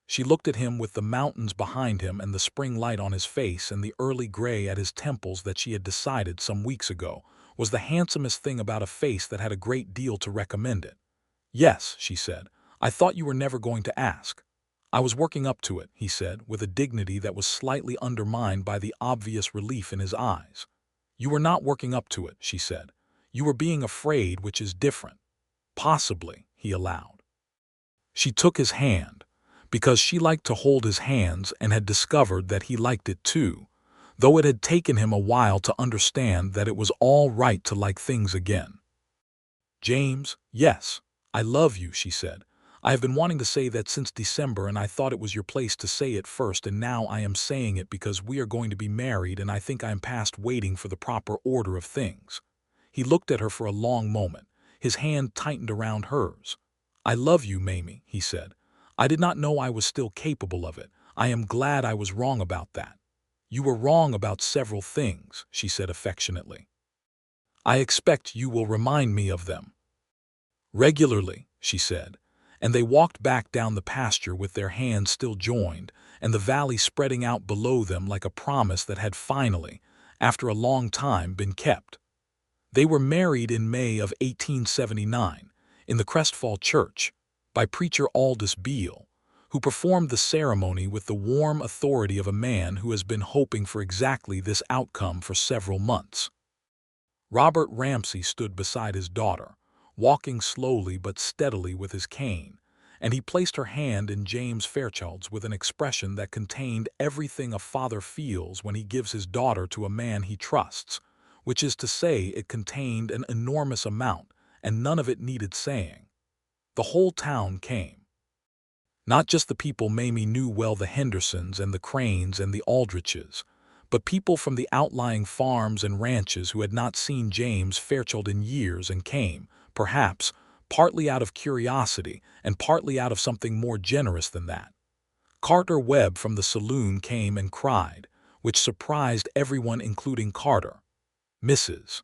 She looked at him with the mountains behind him and the spring light on his face and the early gray at his temples that she had decided some weeks ago was the handsomest thing about a face that had a great deal to recommend it. "Yes," she said, "I thought you were never going to ask." "I was working up to it," he said, with a dignity that was slightly undermined by the obvious relief in his eyes. "You were not working up to it," she said. "You were being afraid, which is different." "Possibly," he allowed. She took his hand, because she liked to hold his hands and had discovered that he liked it too, though it had taken him a while to understand that it was all right to like things again. "James, yes, I love you," she said. "I have been wanting to say that since December, and I thought it was your place to say it first, and now I am saying it because we are going to be married, and I think I am past waiting for the proper order of things." He looked at her for a long moment. His hand tightened around hers. "I love you, Mamie," he said. "I did not know I was still capable of it. I am glad I was wrong about that." "You were wrong about several things," she said affectionately. "I expect you will remind me of them." "Regularly," she said, and they walked back down the pasture with their hands still joined, and the valley spreading out below them like a promise that had finally, after a long time, been kept. They were married in May of 1879, in the Crestfall church, by preacher Aldous Beale, who performed the ceremony with the warm authority of a man who has been hoping for exactly this outcome for several months. Robert Ramsey stood beside his daughter, walking slowly but steadily with his cane, and he placed her hand in James Fairchild's with an expression that contained everything a father feels when he gives his daughter to a man he trusts, which is to say it contained an enormous amount, and none of it needed saying. The whole town came. Not just the people Mamie knew well, the Hendersons and the Cranes and the Aldriches, but people from the outlying farms and ranches who had not seen James Fairchild in years and came, perhaps, partly out of curiosity and partly out of something more generous than that. Carter Webb from the saloon came and cried, which surprised everyone including Carter. Mrs.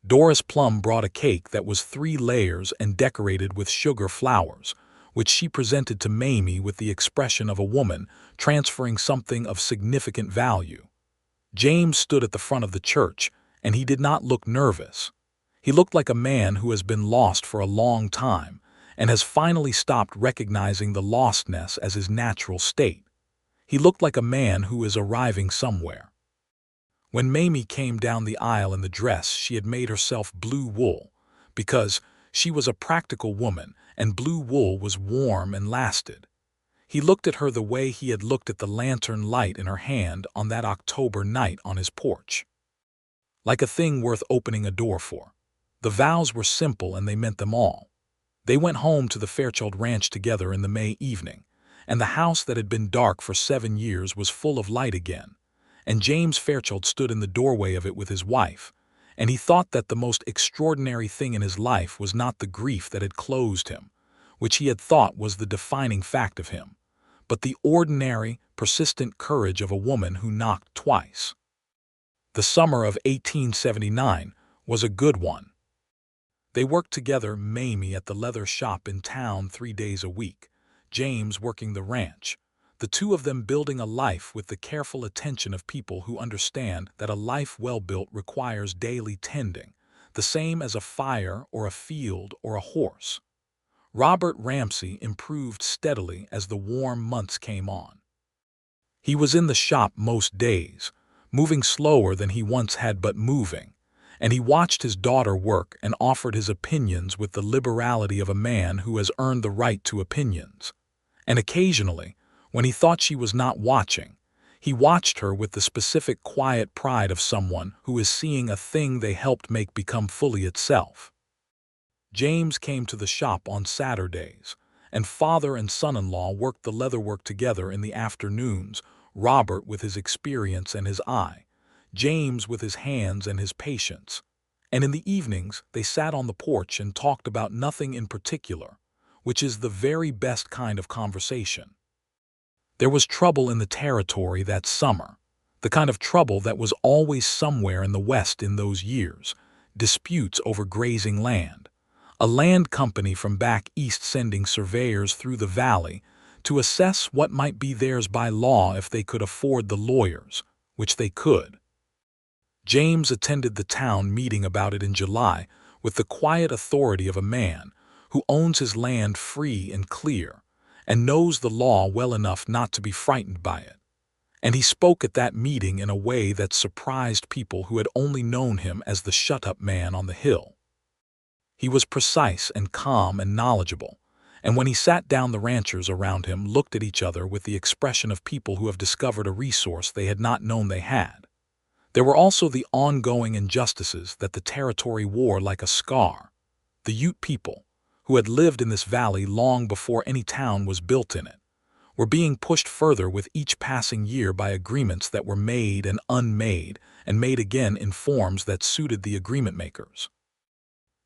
Doris Plum brought a cake that was 3 layers and decorated with sugar flowers, which she presented to Mamie with the expression of a woman transferring something of significant value. James stood at the front of the church, and he did not look nervous. He looked like a man who has been lost for a long time and has finally stopped recognizing the lostness as his natural state. He looked like a man who is arriving somewhere. When Mamie came down the aisle in the dress she had made herself blue wool, because she was a practical woman and blue wool was warm and lasted. He looked at her the way he had looked at the lantern light in her hand on that October night on his porch. Like a thing worth opening a door for. The vows were simple and they meant them all. They went home to the Fairchild Ranch together in the May evening, and the house that had been dark for 7 years was full of light again, and James Fairchild stood in the doorway of it with his wife, and he thought that the most extraordinary thing in his life was not the grief that had closed him, which he had thought was the defining fact of him, but the ordinary, persistent courage of a woman who knocked twice. The summer of 1879 was a good one. They worked together, Mamie at the leather shop in town 3 days a week, James working the ranch, the two of them building a life with the careful attention of people who understand that a life well built requires daily tending, the same as a fire or a field or a horse. Robert Ramsey improved steadily as the warm months came on. He was in the shop most days, moving slower than he once had but moving, and he watched his daughter work and offered his opinions with the liberality of a man who has earned the right to opinions. And occasionally, when he thought she was not watching, he watched her with the specific quiet pride of someone who is seeing a thing they helped make become fully itself. James came to the shop on Saturdays, and father and son-in-law worked the leatherwork together in the afternoons, Robert with his experience and his eye, James with his hands and his patience. And in the evenings they sat on the porch and talked about nothing in particular, which is the very best kind of conversation. There was trouble in the territory that summer, the kind of trouble that was always somewhere in the West in those years, disputes over grazing land. A land company from back east sending surveyors through the valley to assess what might be theirs by law if they could afford the lawyers, which they could. James attended the town meeting about it in July with the quiet authority of a man who owns his land free and clear and knows the law well enough not to be frightened by it. And he spoke at that meeting in a way that surprised people who had only known him as the shut-up man on the hill. He was precise and calm and knowledgeable, And when he sat down, the ranchers around him looked at each other with the expression of people who have discovered a resource they had not known they had. There were also the ongoing injustices that the territory wore like a scar. The Ute people, who had lived in this valley long before any town was built in it, were being pushed further with each passing year by agreements that were made and unmade and made again in forms that suited the agreement makers.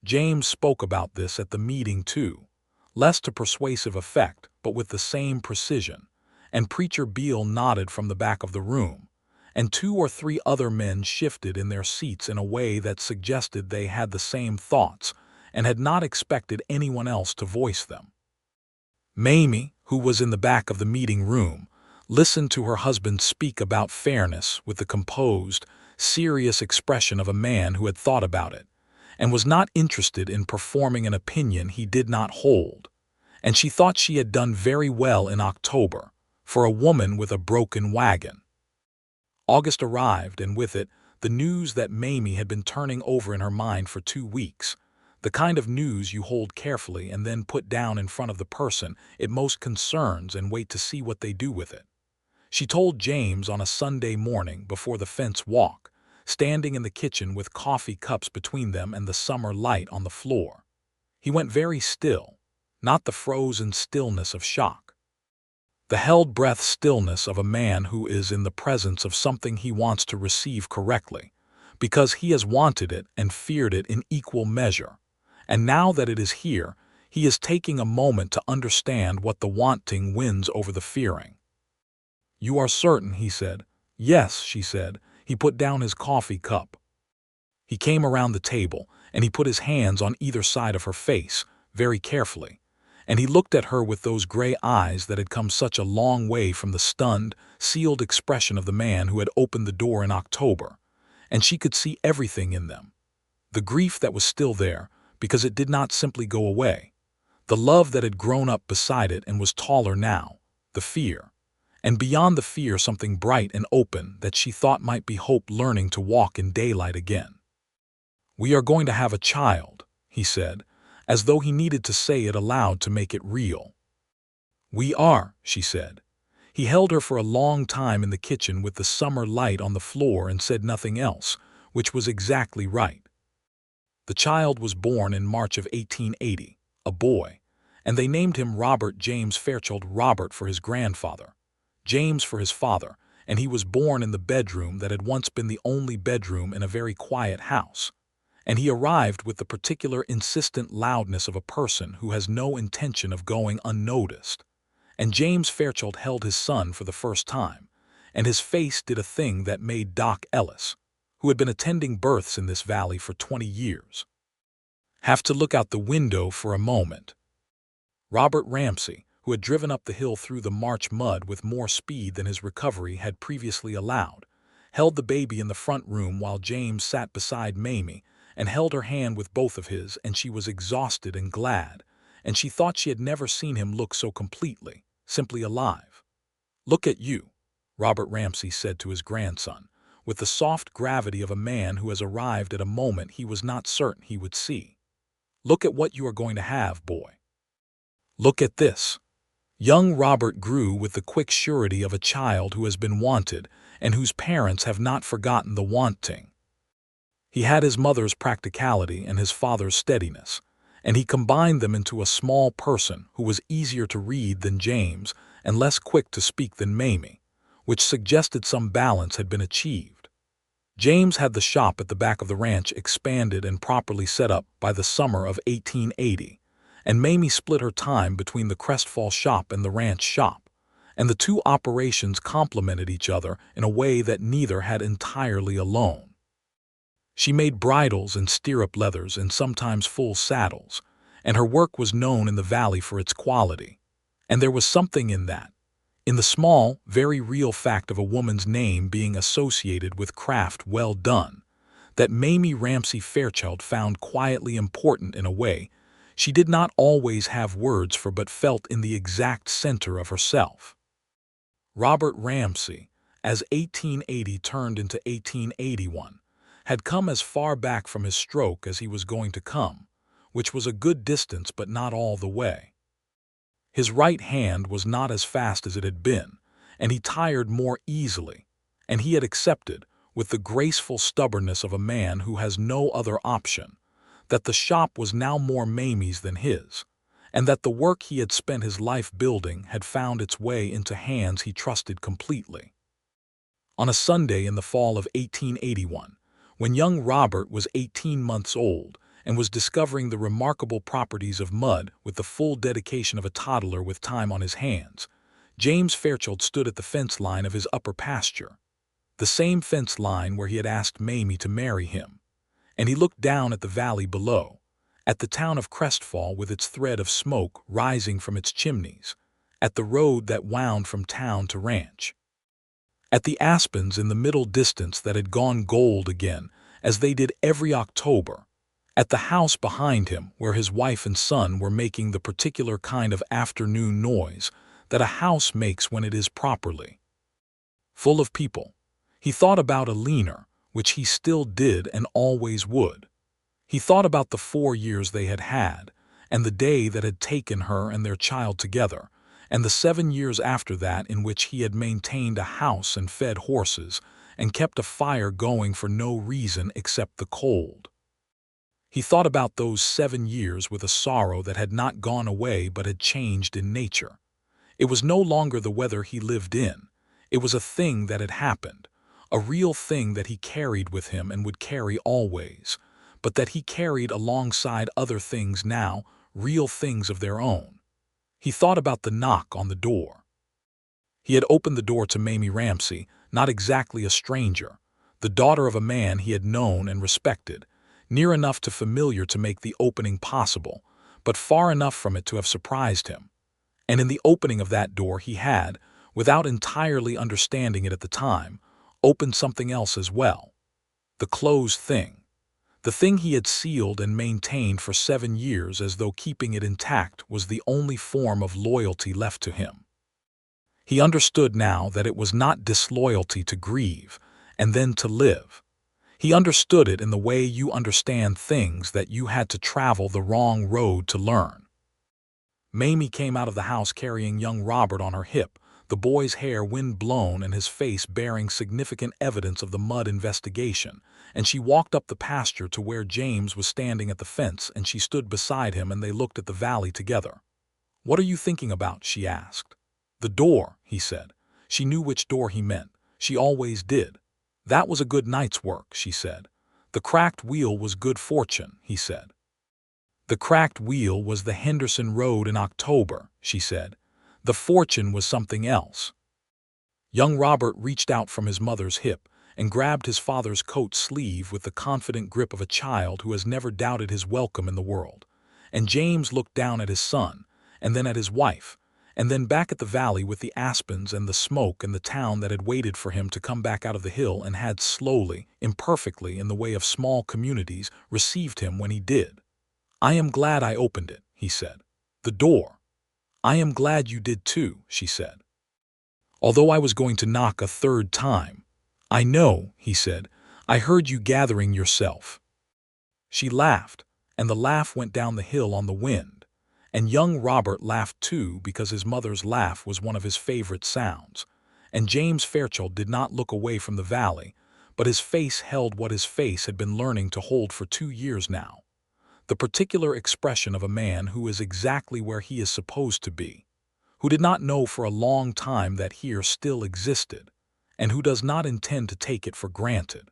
James spoke about this at the meeting too, less to persuasive effect but with the same precision, and Preacher Beale nodded from the back of the room, and 2 or 3 other men shifted in their seats in a way that suggested they had the same thoughts and had not expected anyone else to voice them. Mamie, who was in the back of the meeting room, listened to her husband speak about fairness with the composed, serious expression of a man who had thought about it, and was not interested in performing an opinion he did not hold, and she thought she had done very well in October, for a woman with a broken wagon. August arrived, and with it, the news that Mamie had been turning over in her mind for 2 weeks, the kind of news you hold carefully and then put down in front of the person it most concerns and wait to see what they do with it. She told James on a Sunday morning before the fence walk, standing in the kitchen with coffee cups between them and the summer light on the floor. He went very still, not the frozen stillness of shock. The held-breath stillness of a man who is in the presence of something he wants to receive correctly, because he has wanted it and feared it in equal measure, and now that it is here, he is taking a moment to understand what the wanting wins over the fearing. "You are certain," he said. "Yes," she said. He put down his coffee cup. He came around the table, and he put his hands on either side of her face, very carefully, and he looked at her with those gray eyes that had come such a long way from the stunned, sealed expression of the man who had opened the door in October, and she could see everything in them. The grief that was still there, because it did not simply go away. The love that had grown up beside it and was taller now. The fear. And beyond the fear something bright and open that she thought might be hope learning to walk in daylight again. "We are going to have a child," he said, as though he needed to say it aloud to make it real. "We are," she said. He held her for a long time in the kitchen with the summer light on the floor and said nothing else, which was exactly right. The child was born in March of 1880, a boy, and they named him Robert James Fairchild, Robert for his grandfather, James for his father, and he was born in the bedroom that had once been the only bedroom in a very quiet house, and he arrived with the particular insistent loudness of a person who has no intention of going unnoticed. And James Fairchild held his son for the first time, and his face did a thing that made Doc Ellis, who had been attending births in this valley for 20 years, have to look out the window for a moment. Robert Ramsey, who had driven up the hill through the March mud with more speed than his recovery had previously allowed, held the baby in the front room while James sat beside Mamie and held her hand with both of his, and she was exhausted and glad, and she thought she had never seen him look so completely, simply alive. "Look at you," Robert Ramsey said to his grandson, with the soft gravity of a man who has arrived at a moment he was not certain he would see. "Look at what you are going to have, boy. Look at this." Young Robert grew with the quick surety of a child who has been wanted and whose parents have not forgotten the wanting. He had his mother's practicality and his father's steadiness, and he combined them into a small person who was easier to read than James and less quick to speak than Mamie, which suggested some balance had been achieved. James had the shop at the back of the ranch expanded and properly set up by the summer of 1880, and Mamie split her time between the Crestfall shop and the ranch shop, and the 2 operations complemented each other in a way that neither had entirely alone. She made bridles and stirrup leathers and sometimes full saddles, and her work was known in the valley for its quality, and there was something in that, in the small, very real fact of a woman's name being associated with craft well done, that Mamie Ramsey Fairchild found quietly important in a way she did not always have words for but felt in the exact center of herself. Robert Ramsey, as 1880 turned into 1881, had come as far back from his stroke as he was going to come, which was a good distance but not all the way. His right hand was not as fast as it had been, and he tired more easily, and he had accepted, with the graceful stubbornness of a man who has no other option, that the shop was now more Mamie's than his, and that the work he had spent his life building had found its way into hands he trusted completely. On a Sunday in the fall of 1881, when young Robert was 18 months old and was discovering the remarkable properties of mud with the full dedication of a toddler with time on his hands, James Fairchild stood at the fence line of his upper pasture, the same fence line where he had asked Mamie to marry him, and he looked down at the valley below, at the town of Crestfall with its thread of smoke rising from its chimneys, at the road that wound from town to ranch, at the aspens in the middle distance that had gone gold again, as they did every October, at the house behind him where his wife and son were making the particular kind of afternoon noise that a house makes when it is properly full of people. He thought about Alina, which he still did and always would. He thought about the 4 years they had had, and the day that had taken her and their child together, and the 7 years after that in which he had maintained a house and fed horses and kept a fire going for no reason except the cold. He thought about those 7 years with a sorrow that had not gone away but had changed in nature. It was no longer the weather he lived in. It was a thing that had happened, a real thing that he carried with him and would carry always, but that he carried alongside other things now, real things of their own. He thought about the knock on the door. He had opened the door to Mamie Ramsey, not exactly a stranger, the daughter of a man he had known and respected, near enough to familiar to make the opening possible, but far enough from it to have surprised him. And in the opening of that door he had, without entirely understanding it at the time, opened something else as well. The closed thing. The thing he had sealed and maintained for 7 years as though keeping it intact was the only form of loyalty left to him. He understood now that it was not disloyalty to grieve and then to live. He understood it in the way you understand things that you had to travel the wrong road to learn. Mamie came out of the house carrying young Robert on her hip, the boy's hair wind-blown and his face bearing significant evidence of the mud investigation, and she walked up the pasture to where James was standing at the fence, and she stood beside him and they looked at the valley together. "What are you thinking about?" she asked. "The door," he said. She knew which door he meant. She always did. "That was a good night's work," she said. "The cracked wheel was good fortune," he said. "The cracked wheel was the Henderson Road in October," she said. "The fortune was something else." Young Robert reached out from his mother's hip and grabbed his father's coat sleeve with the confident grip of a child who has never doubted his welcome in the world. And James looked down at his son, and then at his wife, and then back at the valley with the aspens and the smoke and the town that had waited for him to come back out of the hill and had slowly, imperfectly, in the way of small communities, received him when he did. "I am glad I opened it," he said. "The door." "I am glad you did too," she said. "Although I was going to knock a 3rd time." "I know," he said. "I heard you gathering yourself." She laughed, and the laugh went down the hill on the wind, and young Robert laughed too because his mother's laugh was one of his favorite sounds, and James Fairchild did not look away from the valley, but his face held what his face had been learning to hold for 2 years now. The particular expression of a man who is exactly where he is supposed to be, who did not know for a long time that here still existed, and who does not intend to take it for granted.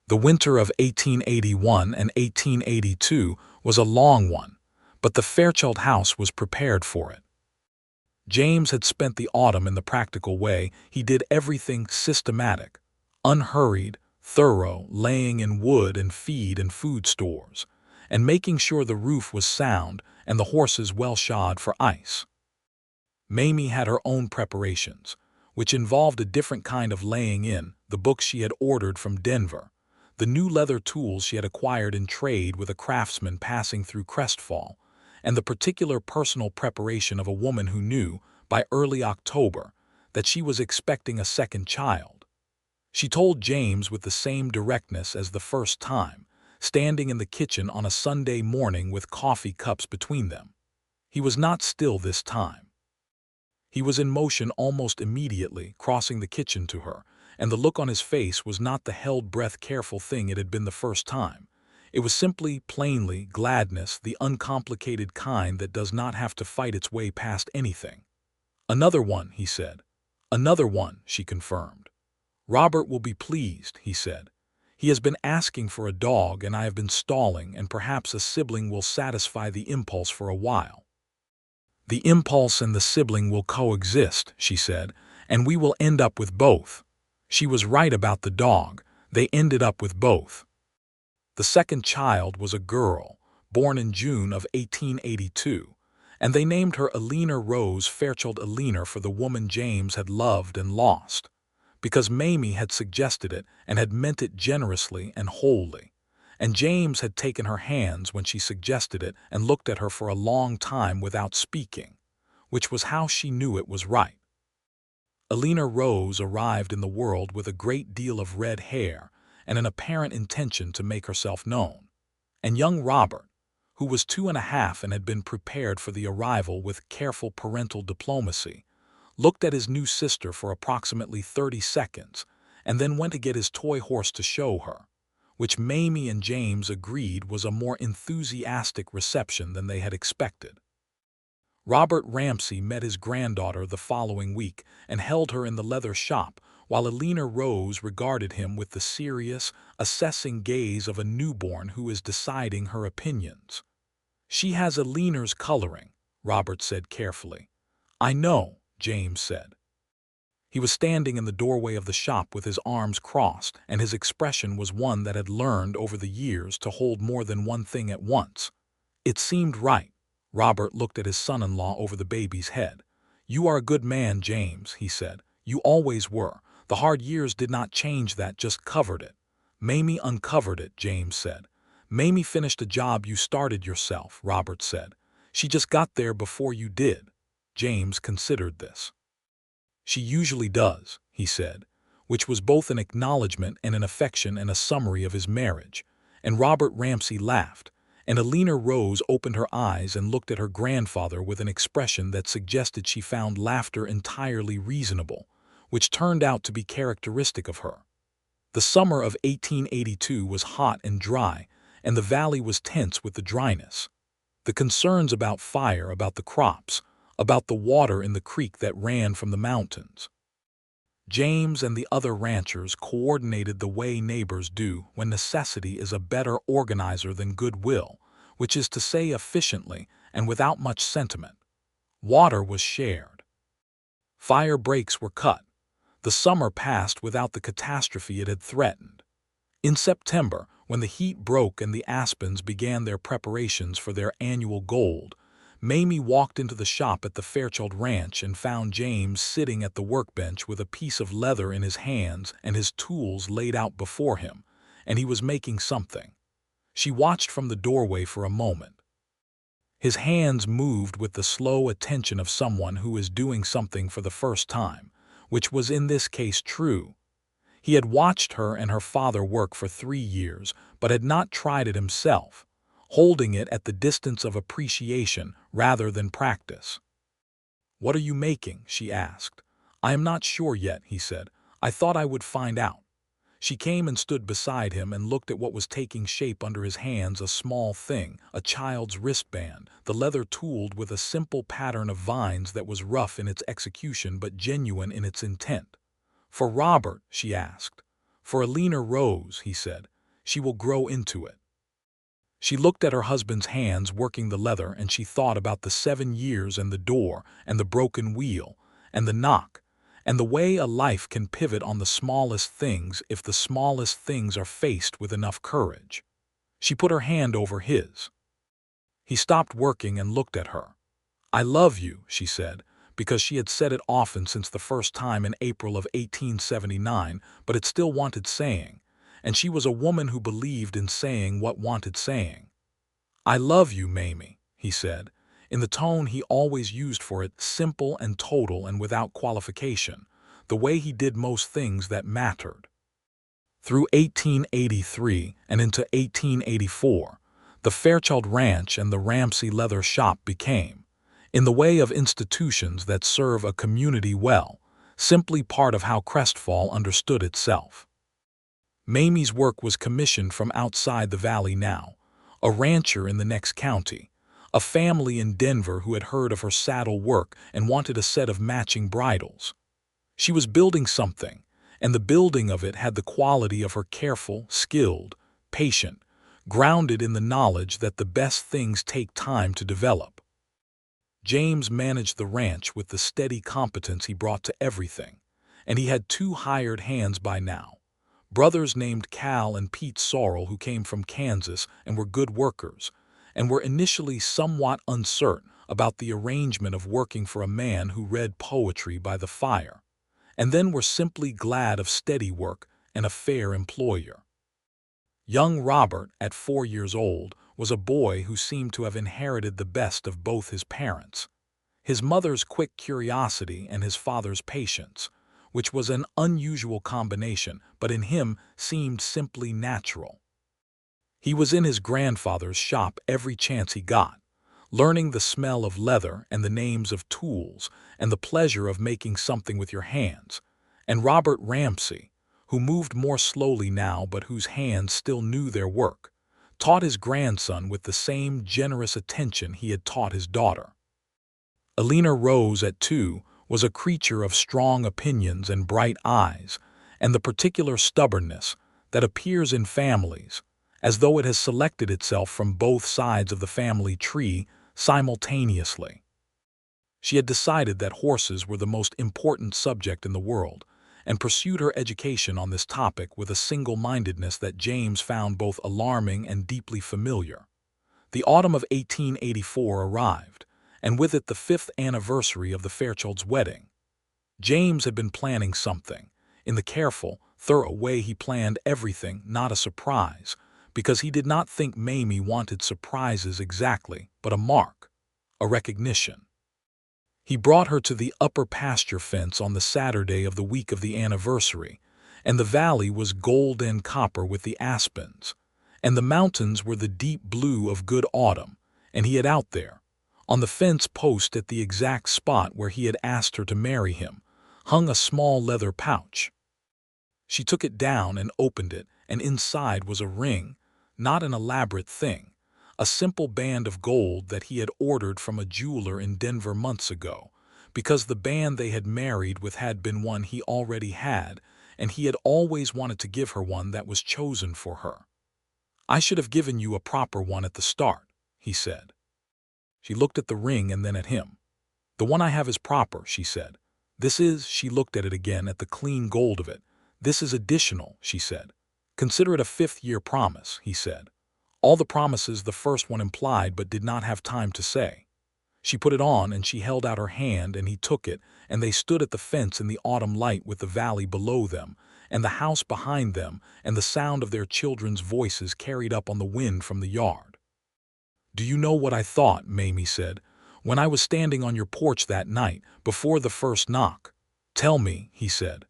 The winter of 1881 and 1882 was a long one, but the Fairchild house was prepared for it. James had spent the autumn in the practical way. He did everything systematic, unhurried, thorough, laying in wood and feed and food stores, and making sure the roof was sound and the horses well shod for ice. Mamie had her own preparations, which involved a different kind of laying in, the books she had ordered from Denver, the new leather tools she had acquired in trade with a craftsman passing through Crestfall, and the particular personal preparation of a woman who knew, by early October, that she was expecting a 2nd child. She told James with the same directness as the first time, standing in the kitchen on a Sunday morning with coffee cups between them. He was not still this time. He was in motion almost immediately, crossing the kitchen to her, and the look on his face was not the held-breath careful thing it had been the first time. It was simply, plainly, gladness, the uncomplicated kind that does not have to fight its way past anything. "Another one," he said. "Another one," she confirmed. "Robert will be pleased," he said. "He has been asking for a dog, and I have been stalling, and perhaps a sibling will satisfy the impulse for a while." "The impulse and the sibling will coexist," she said, "and we will end up with both." She was right about the dog. They ended up with both. The second child was a girl, born in June of 1882, and they named her Eleanor Rose Fairchild Eleanor for the woman James had loved and lost, because Mamie had suggested it and had meant it generously and wholly, and James had taken her hands when she suggested it and looked at her for a long time without speaking, which was how she knew it was right. Eleanor Rose arrived in the world with a great deal of red hair and an apparent intention to make herself known, and young Robert, who was 2.5 and had been prepared for the arrival with careful parental diplomacy, looked at his new sister for approximately 30 seconds and then went to get his toy horse to show her, which Mamie and James agreed was a more enthusiastic reception than they had expected. Robert Ramsey met his granddaughter the following week and held her in the leather shop, while Eleanor Rose regarded him with the serious, assessing gaze of a newborn who is deciding her opinions. "She has Eleanor's coloring," Robert said carefully. "I know," James said. He was standing in the doorway of the shop with his arms crossed, and his expression was one that had learned over the years to hold more than one thing at once. It seemed right. Robert looked at his son-in-law over the baby's head. "You are a good man, James," he said. "You always were. The hard years did not change that, just covered it." "Mamie uncovered it," James said. "Mamie finished a job you started yourself," Robert said. "She just got there before you did." James considered this. "She usually does," he said, which was both an acknowledgement and an affection and a summary of his marriage, and Robert Ramsey laughed, and Eleanor Rose opened her eyes and looked at her grandfather with an expression that suggested she found laughter entirely reasonable, which turned out to be characteristic of her. The summer of 1882 was hot and dry, and the valley was tense with the dryness. The concerns about fire, about the crops, about the water in the creek that ran from the mountains. James and the other ranchers coordinated the way neighbors do when necessity is a better organizer than goodwill, which is to say efficiently and without much sentiment. Water was shared. Fire breaks were cut. The summer passed without the catastrophe it had threatened. In September, when the heat broke and the aspens began their preparations for their annual gold, Mamie walked into the shop at the Fairchild Ranch and found James sitting at the workbench with a piece of leather in his hands and his tools laid out before him, and he was making something. She watched from the doorway for a moment. His hands moved with the slow attention of someone who is doing something for the first time, which was in this case true. He had watched her and her father work for 3 years, but had not tried it himself, holding it at the distance of appreciation rather than practice. "What are you making?" she asked. "I am not sure yet," he said. "I thought I would find out." She came and stood beside him and looked at what was taking shape under his hands, a small thing, a child's wristband, the leather tooled with a simple pattern of vines that was rough in its execution but genuine in its intent. "For Robert?" she asked. "For Eleanor Rose," he said. "She will grow into it." She looked at her husband's hands working the leather, and she thought about the 7 years and the door and the broken wheel and the knock and the way a life can pivot on the smallest things if the smallest things are faced with enough courage. She put her hand over his. He stopped working and looked at her. "I love you," she said, because she had said it often since the first time in April of 1879, but it still wanted saying, and she was a woman who believed in saying what wanted saying. "I love you, Mamie," he said, in the tone he always used for it, simple and total and without qualification, the way he did most things that mattered. Through 1883 and into 1884, the Fairchild Ranch and the Ramsey leather shop became, in the way of institutions that serve a community well, simply part of how Crestfall understood itself. Mamie's work was commissioned from outside the valley now, a rancher in the next county, a family in Denver who had heard of her saddle work and wanted a set of matching bridles. She was building something, and the building of it had the quality of her careful, skilled, patient, grounded in the knowledge that the best things take time to develop. James managed the ranch with the steady competence he brought to everything, and he had 2 hired hands by now, brothers named Cal and Pete Sorrell, who came from Kansas and were good workers, and were initially somewhat uncertain about the arrangement of working for a man who read poetry by the fire, and then were simply glad of steady work and a fair employer. Young Robert, at 4 years old, was a boy who seemed to have inherited the best of both his parents, his mother's quick curiosity and his father's patience, which was an unusual combination, but in him seemed simply natural. He was in his grandfather's shop every chance he got, learning the smell of leather and the names of tools and the pleasure of making something with your hands, and Robert Ramsey, who moved more slowly now but whose hands still knew their work, taught his grandson with the same generous attention he had taught his daughter. Alina Rose, at 2, was a creature of strong opinions and bright eyes, and the particular stubbornness that appears in families, as though it has selected itself from both sides of the family tree simultaneously. She had decided that horses were the most important subject in the world, and pursued her education on this topic with a single-mindedness that James found both alarming and deeply familiar. The autumn of 1884 arrived, and with it the 5th anniversary of the Fairchild's wedding. James had been planning something, in the careful, thorough way he planned everything, not a surprise, because he did not think Mamie wanted surprises exactly, but a mark, a recognition. He brought her to the upper pasture fence on the Saturday of the week of the anniversary, and the valley was gold and copper with the aspens, and the mountains were the deep blue of good autumn, and he had out there, on the fence post at the exact spot where he had asked her to marry him, hung a small leather pouch. She took it down and opened it, and inside was a ring, not an elaborate thing, a simple band of gold that he had ordered from a jeweler in Denver months ago, because the band they had married with had been one he already had, and he had always wanted to give her one that was chosen for her. "I should have given you a proper one at the start," he said. She looked at the ring and then at him. "The one I have is proper," she said. "This is," she looked at it again, at the clean gold of it. "This is additional," she said. "Consider it a 5th-year promise," he said. All the promises the first one implied but did not have time to say. She put it on and she held out her hand and he took it, and they stood at the fence in the autumn light with the valley below them and the house behind them and the sound of their children's voices carried up on the wind from the yard. "Do you know what I thought," Mamie said, "when I was standing on your porch that night before the first knock?" "Tell me," he said.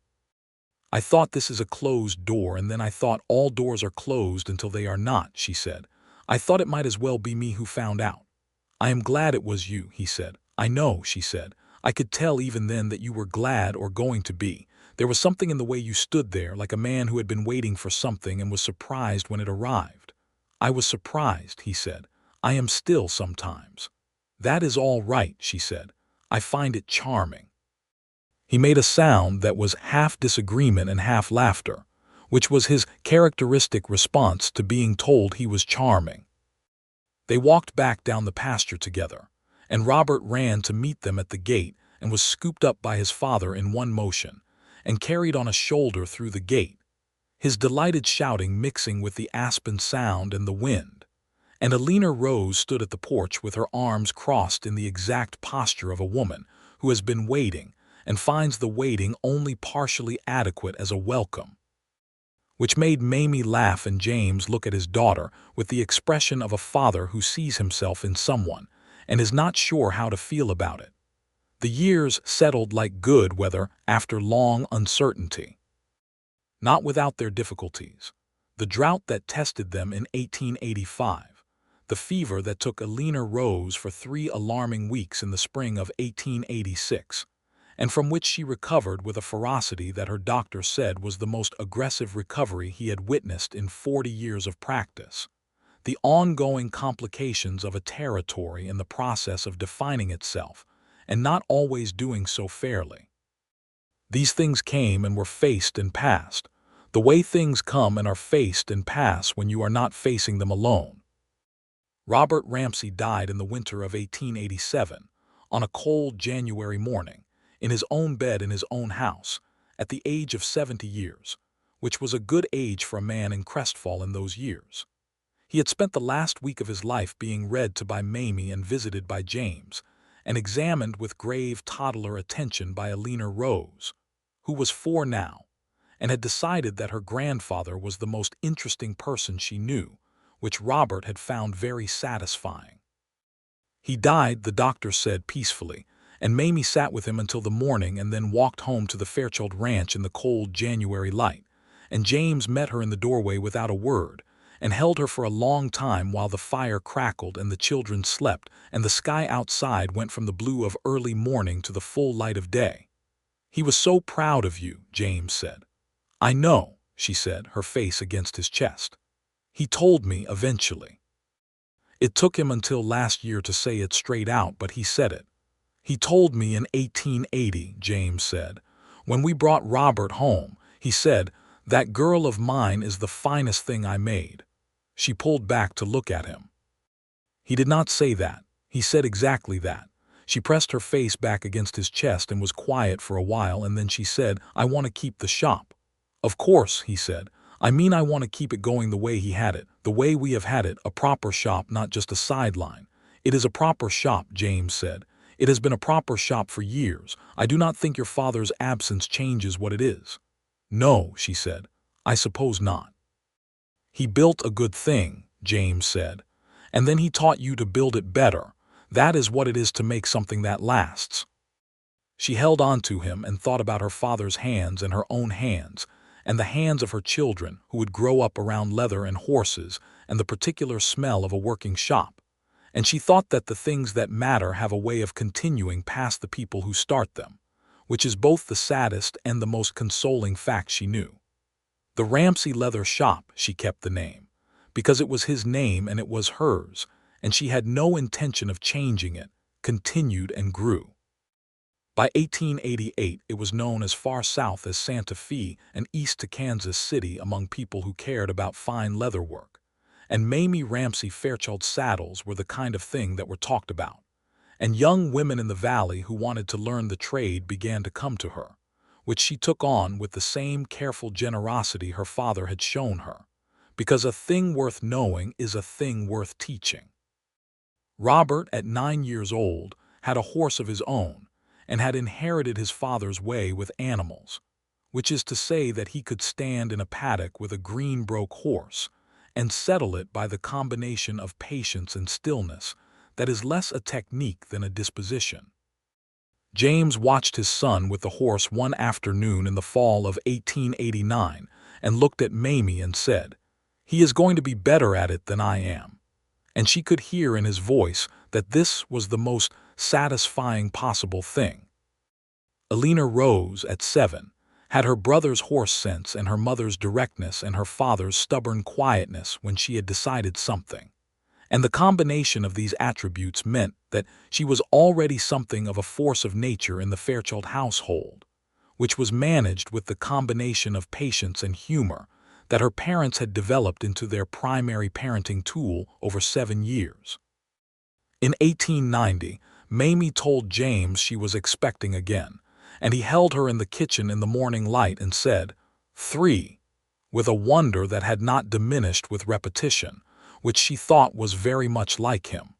"I thought this is a closed door, and then I thought all doors are closed until they are not," she said. "I thought it might as well be me who found out." "I am glad it was you," he said. "I know," she said. "I could tell even then that you were glad or going to be. There was something in the way you stood there, like a man who had been waiting for something and was surprised when it arrived." "I was surprised," he said. "I am still sometimes." "That is all right," she said. "I find it charming." He made a sound that was half disagreement and half laughter, which was his characteristic response to being told he was charming. They walked back down the pasture together, and Robert ran to meet them at the gate and was scooped up by his father in one motion and carried on a shoulder through the gate, his delighted shouting mixing with the aspen sound and the wind. And Alina Rose stood at the porch with her arms crossed in the exact posture of a woman who has been waiting and finds the waiting only partially adequate as a welcome, which made Mamie laugh and James look at his daughter with the expression of a father who sees himself in someone and is not sure how to feel about it. The years settled like good weather after long uncertainty. Not without their difficulties. The drought that tested them in 1885, the fever that took Alina Rose for 3 alarming weeks in the spring of 1886, and from which she recovered with a ferocity that her doctor said was the most aggressive recovery he had witnessed in 40 years of practice. The ongoing complications of a territory in the process of defining itself, and not always doing so fairly. These things came and were faced and passed, the way things come and are faced and pass when you are not facing them alone. Robert Ramsey died in the winter of 1887, on a cold January morning, in his own bed in his own house, at the age of 70 years, which was a good age for a man in Crestfall in those years. He had spent the last week of his life being read to by Mamie and visited by James, and examined with grave toddler attention by Alina Rose, who was 4 now, and had decided that her grandfather was the most interesting person she knew, which Robert had found very satisfying. He died, the doctor said peacefully, and Mamie sat with him until the morning and then walked home to the Fairchild ranch in the cold January light, and James met her in the doorway without a word, and held her for a long time while the fire crackled and the children slept and the sky outside went from the blue of early morning to the full light of day. "He was so proud of you," James said. "I know," she said, her face against his chest. "He told me eventually. It took him until last year to say it straight out, but he said it. He told me in 1880, James said. When we brought Robert home, he said, 'That girl of mine is the finest thing I made.'" She pulled back to look at him. "He did not say that. He said exactly that." She pressed her face back against his chest and was quiet for a while, and then she said, "I want to keep the shop." "Of course," he said. "I mean, I want to keep it going the way he had it, the way we have had it, a proper shop, not just a sideline." "It is a proper shop," James said. "It has been a proper shop for years. I do not think your father's absence changes what it is." "No," she said. "I suppose not." "He built a good thing," James said, "and then he taught you to build it better. That is what it is to make something that lasts." She held on to him and thought about her father's hands and her own hands, and the hands of her children who would grow up around leather and horses and the particular smell of a working shop. And she thought that the things that matter have a way of continuing past the people who start them, which is both the saddest and the most consoling fact she knew. The Ramsey Leather Shop, she kept the name, because it was his name and it was hers, and she had no intention of changing it, continued and grew. By 1888, it was known as far south as Santa Fe and east to Kansas City among people who cared about fine leather work, and Mamie Ramsey Fairchild saddles were the kind of thing that were talked about, and young women in the valley who wanted to learn the trade began to come to her, which she took on with the same careful generosity her father had shown her, because a thing worth knowing is a thing worth teaching. Robert, at 9 years old, had a horse of his own, and had inherited his father's way with animals, which is to say that he could stand in a paddock with a green-broke horse and settle it by the combination of patience and stillness that is less a technique than a disposition. James watched his son with the horse one afternoon in the fall of 1889 and looked at Mamie and said, "He is going to be better at it than I am." And she could hear in his voice that this was the most satisfying possible thing. Alina Rose, at 7, had her brother's horse sense and her mother's directness and her father's stubborn quietness when she had decided something. And the combination of these attributes meant that she was already something of a force of nature in the Fairchild household, which was managed with the combination of patience and humor that her parents had developed into their primary parenting tool over 7 years. In 1890, Mamie told James she was expecting again, and he held her in the kitchen in the morning light and said, "3," with a wonder that had not diminished with repetition, which she thought was very much like him.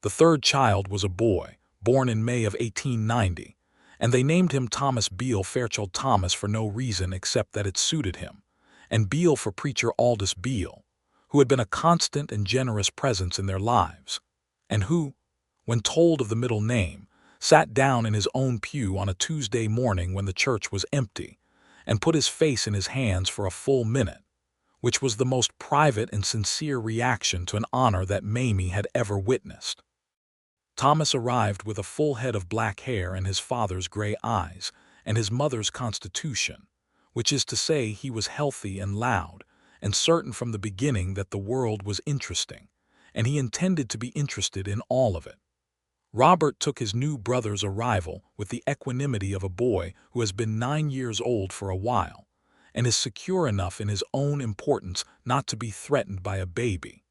The third child was a boy, born in May of 1890, and they named him Thomas Beale Fairchild Thomas for no reason except that it suited him, and Beale for preacher Aldous Beale, who had been a constant and generous presence in their lives, and who, when told of the middle name, sat down in his own pew on a Tuesday morning when the church was empty, and put his face in his hands for a full minute, which was the most private and sincere reaction to an honor that Mamie had ever witnessed. Thomas arrived with a full head of black hair and his father's gray eyes, and his mother's constitution, which is to say he was healthy and loud, and certain from the beginning that the world was interesting, and he intended to be interested in all of it. Robert took his new brother's arrival with the equanimity of a boy who has been 9 years old for a while, and is secure enough in his own importance not to be threatened by a baby.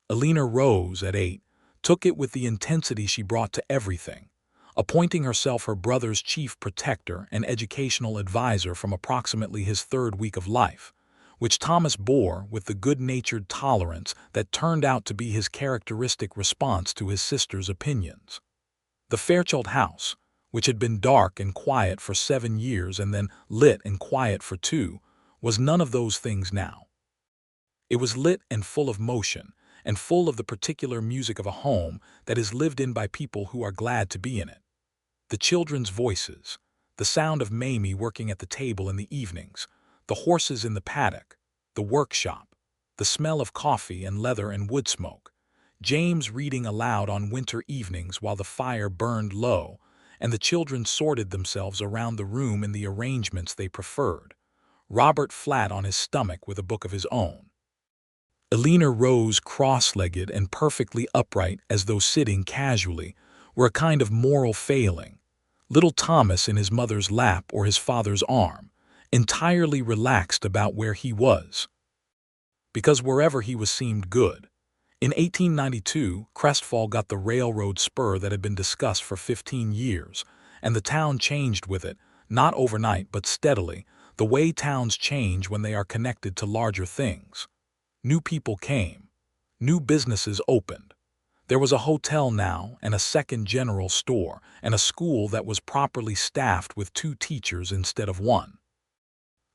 Alina Rose, at 8, took it with the intensity she brought to everything, appointing herself her brother's chief protector and educational advisor from approximately his 3rd week of life, which Thomas bore with the good-natured tolerance that turned out to be his characteristic response to his sister's opinions. The Fairchild house, which had been dark and quiet for 7 years and then lit and quiet for 2, was none of those things now. It was lit and full of motion, and full of the particular music of a home that is lived in by people who are glad to be in it. The children's voices, the sound of Mamie working at the table in the evenings, the horses in the paddock, the workshop, the smell of coffee and leather and wood smoke, James reading aloud on winter evenings while the fire burned low, and the children sorted themselves around the room in the arrangements they preferred, Robert flat on his stomach with a book of his own. Alina Rose cross-legged and perfectly upright as though sitting casually were a kind of moral failing, little Thomas in his mother's lap or his father's arm, entirely relaxed about where he was, because wherever he was seemed good. In 1892, Crestfall got the railroad spur that had been discussed for 15 years, and the town changed with it, not overnight but steadily, the way towns change when they are connected to larger things. New people came. New businesses opened. There was a hotel now and a second general store and a school that was properly staffed with 2 teachers instead of 1.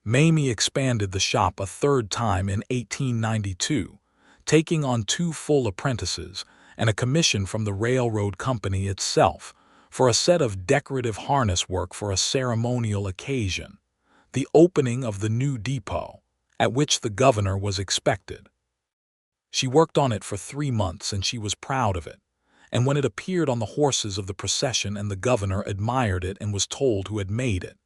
Mamie expanded the shop a 3rd time in 1892, taking on 2 full apprentices and a commission from the railroad company itself for a set of decorative harness work for a ceremonial occasion, the opening of the new depot, at which the governor was expected. She worked on it for 3 months and she was proud of it, and when it appeared on the horses of the procession and the governor admired it and was told who had made it,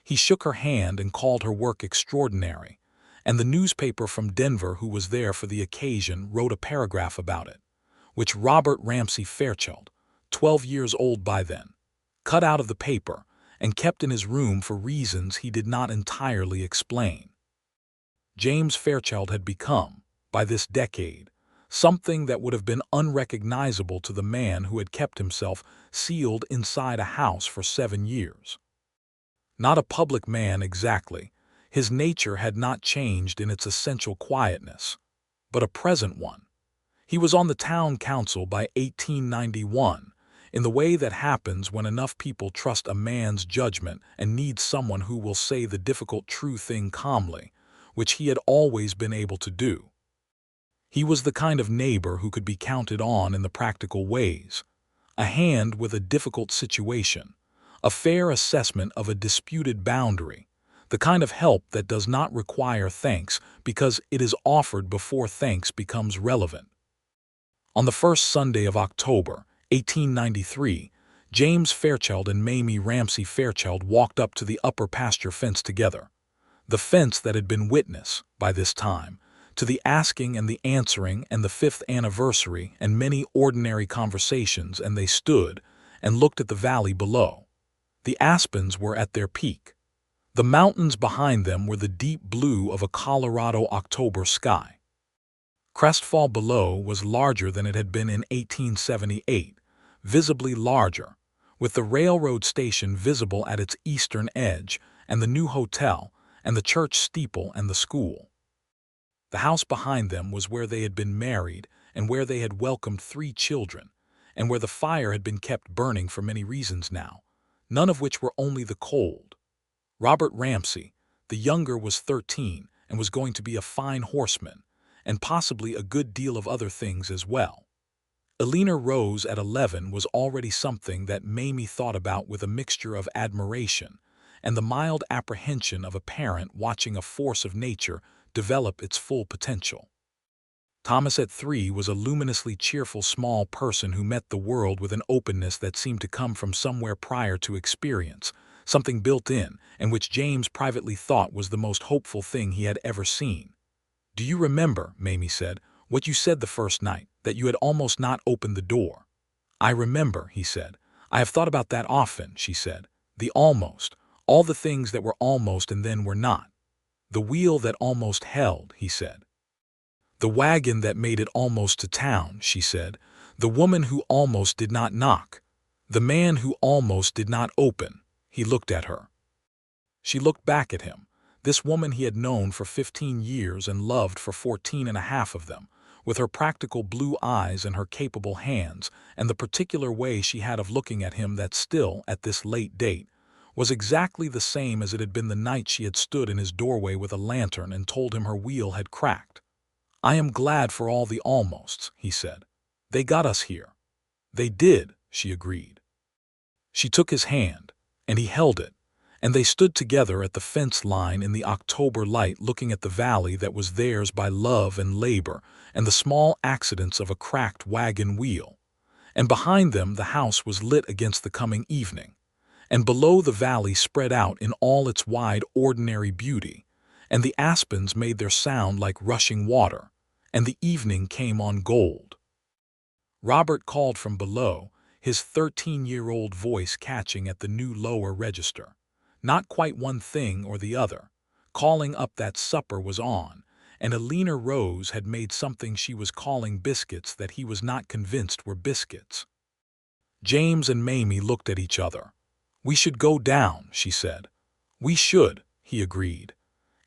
he shook her hand and called her work extraordinary, and the newspaper from Denver who was there for the occasion wrote a paragraph about it, which Robert Ramsey Fairchild, 12 years old by then, cut out of the paper and kept in his room for reasons he did not entirely explain. James Fairchild had become, by this decade, something that would have been unrecognizable to the man who had kept himself sealed inside a house for 7 years. Not a public man exactly, his nature had not changed in its essential quietness, but a present one. He was on the town council by 1891, in the way that happens when enough people trust a man's judgment and need someone who will say the difficult true thing calmly, which he had always been able to do. He was the kind of neighbor who could be counted on in the practical ways, a hand with a difficult situation, a fair assessment of a disputed boundary, the kind of help that does not require thanks because it is offered before thanks becomes relevant. On the first Sunday of October, 1893, James Fairchild and Mamie Ramsey Fairchild walked up to the upper pasture fence together, the fence that had been witness, by this time, to the asking and the answering and the 5th anniversary and many ordinary conversations, and they stood and looked at the valley below. The aspens were at their peak. The mountains behind them were the deep blue of a Colorado October sky. Crestfall below was larger than it had been in 1878, visibly larger, with the railroad station visible at its eastern edge, and the new hotel, and the church steeple and the school. The house behind them was where they had been married and where they had welcomed 3 children, and where the fire had been kept burning for many reasons now, none of which were only the cold. Robert Ramsey, the younger, was 13 and was going to be a fine horseman, and possibly a good deal of other things as well. Alina Rose at 11 was already something that Mamie thought about with a mixture of admiration and the mild apprehension of a parent watching a force of nature develop its full potential. Thomas at 3 was a luminously cheerful small person who met the world with an openness that seemed to come from somewhere prior to experience, something built in, and which James privately thought was the most hopeful thing he had ever seen. "Do you remember," Mamie said, "what you said the first night, that you had almost not opened the door?" "I remember," he said. "I have thought about that often," she said. "The almost, all the things that were almost and then were not. The wheel that almost held," he said. "The wagon that made it almost to town," she said. "The woman who almost did not knock. The man who almost did not open." He looked at her. She looked back at him, this woman he had known for 15 years and loved for 14 and a half of them, with her practical blue eyes and her capable hands, and the particular way she had of looking at him that still, at this late date, was exactly the same as it had been the night she had stood in his doorway with a lantern and told him her wheel had cracked. "I am glad for all the almosts," he said. "They got us here." "They did," she agreed. She took his hand, and he held it, and they stood together at the fence line in the October light looking at the valley that was theirs by love and labor and the small accidents of a cracked wagon wheel. And behind them the house was lit against the coming evening, and below the valley spread out in all its wide ordinary beauty, and the aspens made their sound like rushing water, and the evening came on gold. Robert called from below, his 13-year-old voice catching at the new lower register. Not quite one thing or the other, calling up that supper was on, and Alina Rose had made something she was calling biscuits that he was not convinced were biscuits. James and Mamie looked at each other. "We should go down," she said. "We should," he agreed.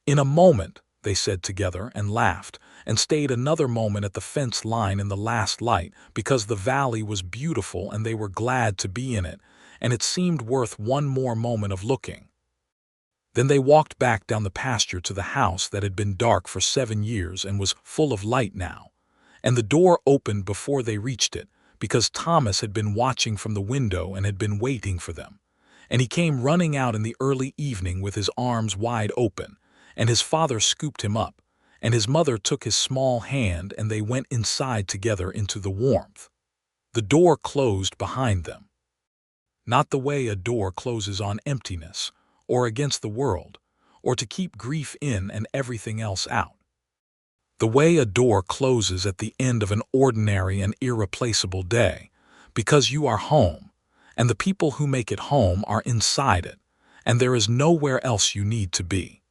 "In a moment," they said together and laughed, and stayed another moment at the fence line in the last light because the valley was beautiful and they were glad to be in it, and it seemed worth one more moment of looking. Then they walked back down the pasture to the house that had been dark for 7 years and was full of light now, and the door opened before they reached it because Thomas had been watching from the window and had been waiting for them, and he came running out in the early evening with his arms wide open, and his father scooped him up, and his mother took his small hand and they went inside together into the warmth. The door closed behind them. Not the way a door closes on emptiness, or against the world, or to keep grief in and everything else out. The way a door closes at the end of an ordinary and irreplaceable day, because you are home, and the people who make it home are inside it, and there is nowhere else you need to be.